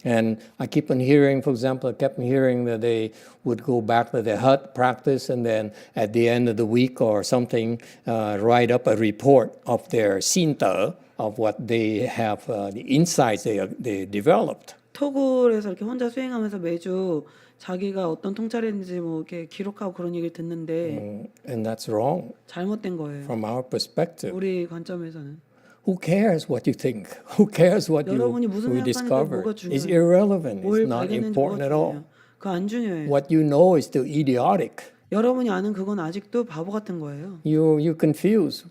And I keep on hearing, for example, I kept on hearing that they would go back to their hut, practice, and then at the end of the week or something, write up a report of their sinta, of what they have, the insights they developed. 토굴에서 이렇게 혼자 수행하면서 매주 자기가 어떤 통찰했는지 뭐 이렇게 기록하고 그런 얘기를 듣는데 And that's wrong 잘못된 거예요. from our perspective. 우리 관점에서는. Who cares what you think? Who cares what 여러분이 무슨 you 생각하는지 discover? 뭐가 It's 중요해요? irrelevant. It's 뭘 not 발견했는지 important at 뭐가 all. 중요해요? 그거 안 중요해요. What you know is still idiotic. 여러분이 아는 그건 아직도 바보 같은 거예요. You confuse.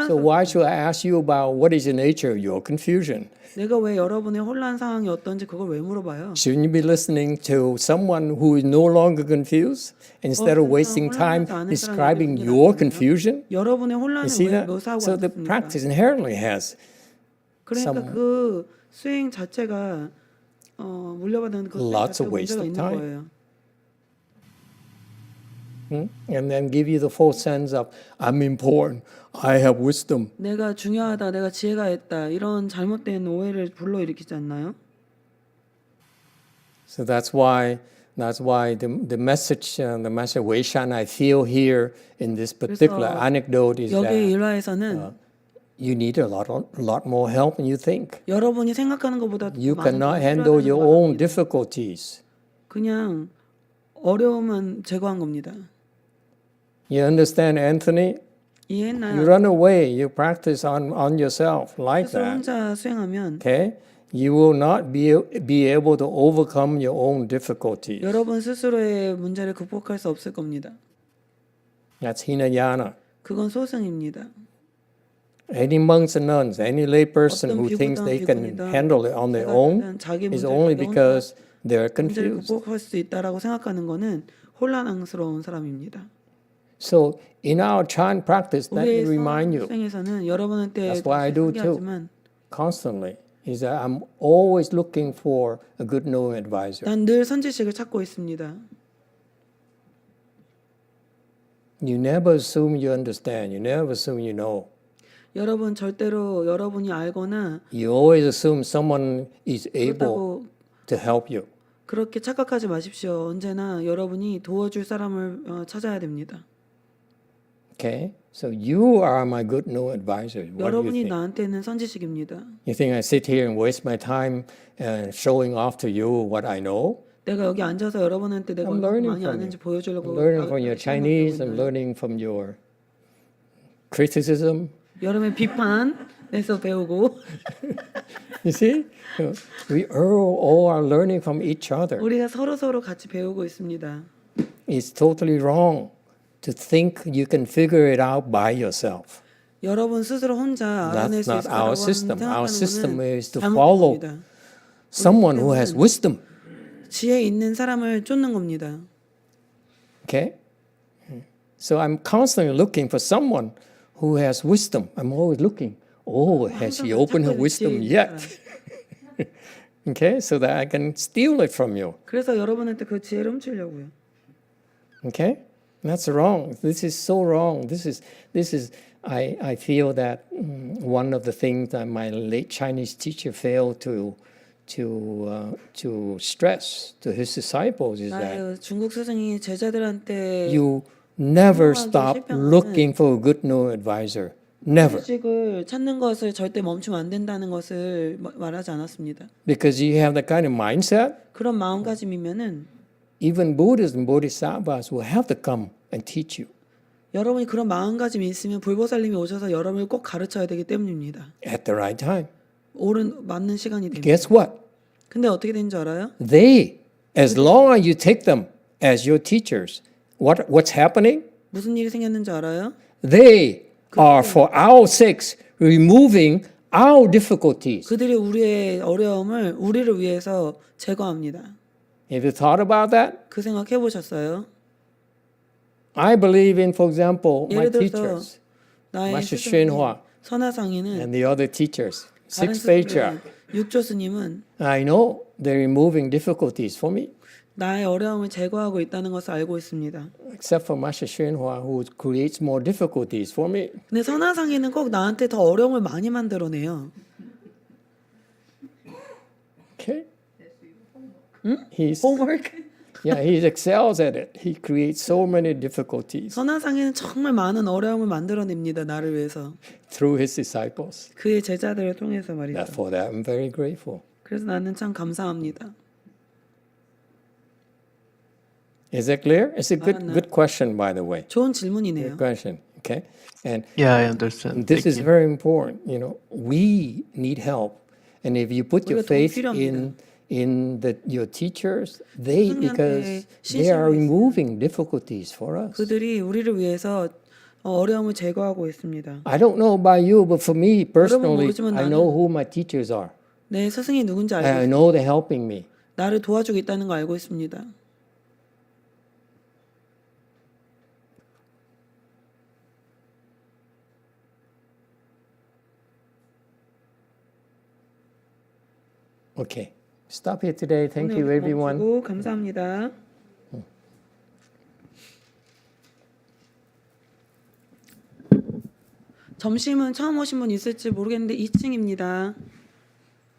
So why should I ask you about what is the nature of your confusion? 내가 왜 여러분의 혼란 상황이 어떤지 그걸 왜 물어봐요? Shouldn't you be listening to someone who is no longer confused instead of wasting time describing your confusion? 여러분의 You 혼란을 see 왜 that? 묘사하고 So the 앉았습니까? practice inherently has 그러니까 some 그 수행 자체가 물려받은 그 수행 lots 자체가 of waste 문제가 of 있는 time. 거예요. and then give you the full sense of I'm important, I have wisdom. 내가 중요하다, 내가 지혜가 있다 이런 잘못된 오해를 불러일으키지 않나요? So that's why the message Weishan I feel here in this particular 그래서 anecdote is 여기 that 일화에서는 you need a lot more help than you think. 여러분이 생각하는 것보다 You 많은 cannot 도움이 handle 필요하다는 your 거 own 아닙니다. difficulties. 그냥 어려움은 제거한 겁니다. You understand, Anthony? You 이해했나요? run away, you practice on yourself like 그래서 that. 혼자 수행하면 Okay? You will not be able to overcome your own difficulties. 여러분 스스로의 문제를 극복할 수 없을 겁니다. That's Hinayana. 그건 소승입니다. Any monks and nuns, any lay person 어떤 who thinks 비구든 they can 비구니든 handle it on their own 제가 자기 is 문제를 only 자기 혼자 because they're 문제를 confused. 극복할 수 있다라고 생각하는 거는 혼란스러운 사람입니다. So in our Chan practice, let me 우리의 remind you 수행에서는 여러분한테 That's what I do too. 하지만 constantly is that I'm always looking for a good knowing advisor. 난 늘 선지식을 찾고 있습니다. You never assume you understand. You never assume you know. 여러분 절대로 여러분이 알거나 You always assume someone is able 그렇다고 to help you. 그렇게 착각하지 마십시오. 언제나 여러분이 도와줄 사람을 찾아야 됩니다. Okay? So you are my good knowing advisor. What do you 여러분이 think? 나한테는 선지식입니다. You think I sit here and waste my time showing off to you what I know? 내가 여기 앉아서 여러분한테 내가 I'm 얼마나 learning 많이 from 아는지 you. 보여주려고 I'm learning from your 시간 Chinese. 갖고 I'm 있나요? learning from your criticism. 여러분의 비판에서 배우고 You see, we all are learning from each other. 우리가 서로 같이 배우고 있습니다. It's totally wrong to think you can figure it out by yourself. 여러분 스스로 혼자 알아낼 That's 수 not 있을 our 거라고 system. Our system 생각하는 is to 것은 follow 잘못된 겁니다. someone who has wisdom. 지혜 있는 사람을 쫓는 겁니다. Okay? So I'm constantly looking for someone who has wisdom. I'm always looking. Oh, has she opened her wisdom yet? Okay? So that I can steal it from you. 그래서 여러분한테 그 지혜를 훔치려고요. Okay? That's wrong. This is so wrong. This is I feel that one of the things that my late Chinese teacher failed to stress to his disciples is that 나의 중국 스승이 제자들한테 you never 훌륭하게 stop 실평하는 looking for a good new advisor. Never. 휴식을 찾는 것을 절대 멈추면 안 된다는 것을 말하지 않았습니다. Because you have that kind of mindset, 그런 마음가짐이면은 even Buddhas and Bodhisattvas will have to come and teach you 여러분이 그런 마음가짐이 있으면 불보살님이 오셔서 여러분을 꼭 가르쳐야 되기 때문입니다. at the right time. 옳은 맞는 시간이 됩니다. Guess what? 근데 어떻게 되는 줄 알아요? They, as long as you take them as your teachers, what's happening? 무슨 일이 생겼는지 알아요? They are for our sakes removing our difficulties. 그들이 우리의 어려움을 우리를 위해서 제거합니다. Have you thought about that? 그 생각 해보셨어요? I believe in, for example, my 예를 들어서 teachers, 나의 Master 스승님 Xuanhua 선하상이는 and the other teachers, 다른 Sixth Patriarch. 스승님 육조 스님은 I know they're removing difficulties for me, 나의 어려움을 제거하고 있다는 것을 알고 있습니다. except for Master Xuanhua, who creates more difficulties for me. 근데 선하상이는 꼭 나한테 더 어려움을 많이 만들어내요. Okay? homework. He excels at it. He creates so many difficulties 선하상이는 정말 많은 어려움을 만들어냅니다. 나를 위해서. through his disciples. 그의 제자들을 통해서 말이죠. For that, I'm very grateful. 그래서 나는 참 감사합니다. Is that clear? It's a good question, by the way. 좋은 질문이네요. Good question. Okay, and Yeah, I understand. this Thank is you. very important. You know, we need help, and if you put your 우리가 도움 faith 필요합니다. in your teachers, they because 스승님한테 they are 신심을 removing difficulties for us. 그들이 우리를 위해서 어려움을 제거하고 있습니다. I don't know about you, but for me personally, 모르지만 I 나는- know who my teachers are. 내 스승이 누군지 알고 I 있습니다. know they're helping me. 나를 도와주고 있다는 거 알고 있습니다. Okay, stop here today. Thank you, 오늘 everyone. 멈추고 감사합니다. 점심은 처음 오신 분 있을지 모르겠는데 2층입니다.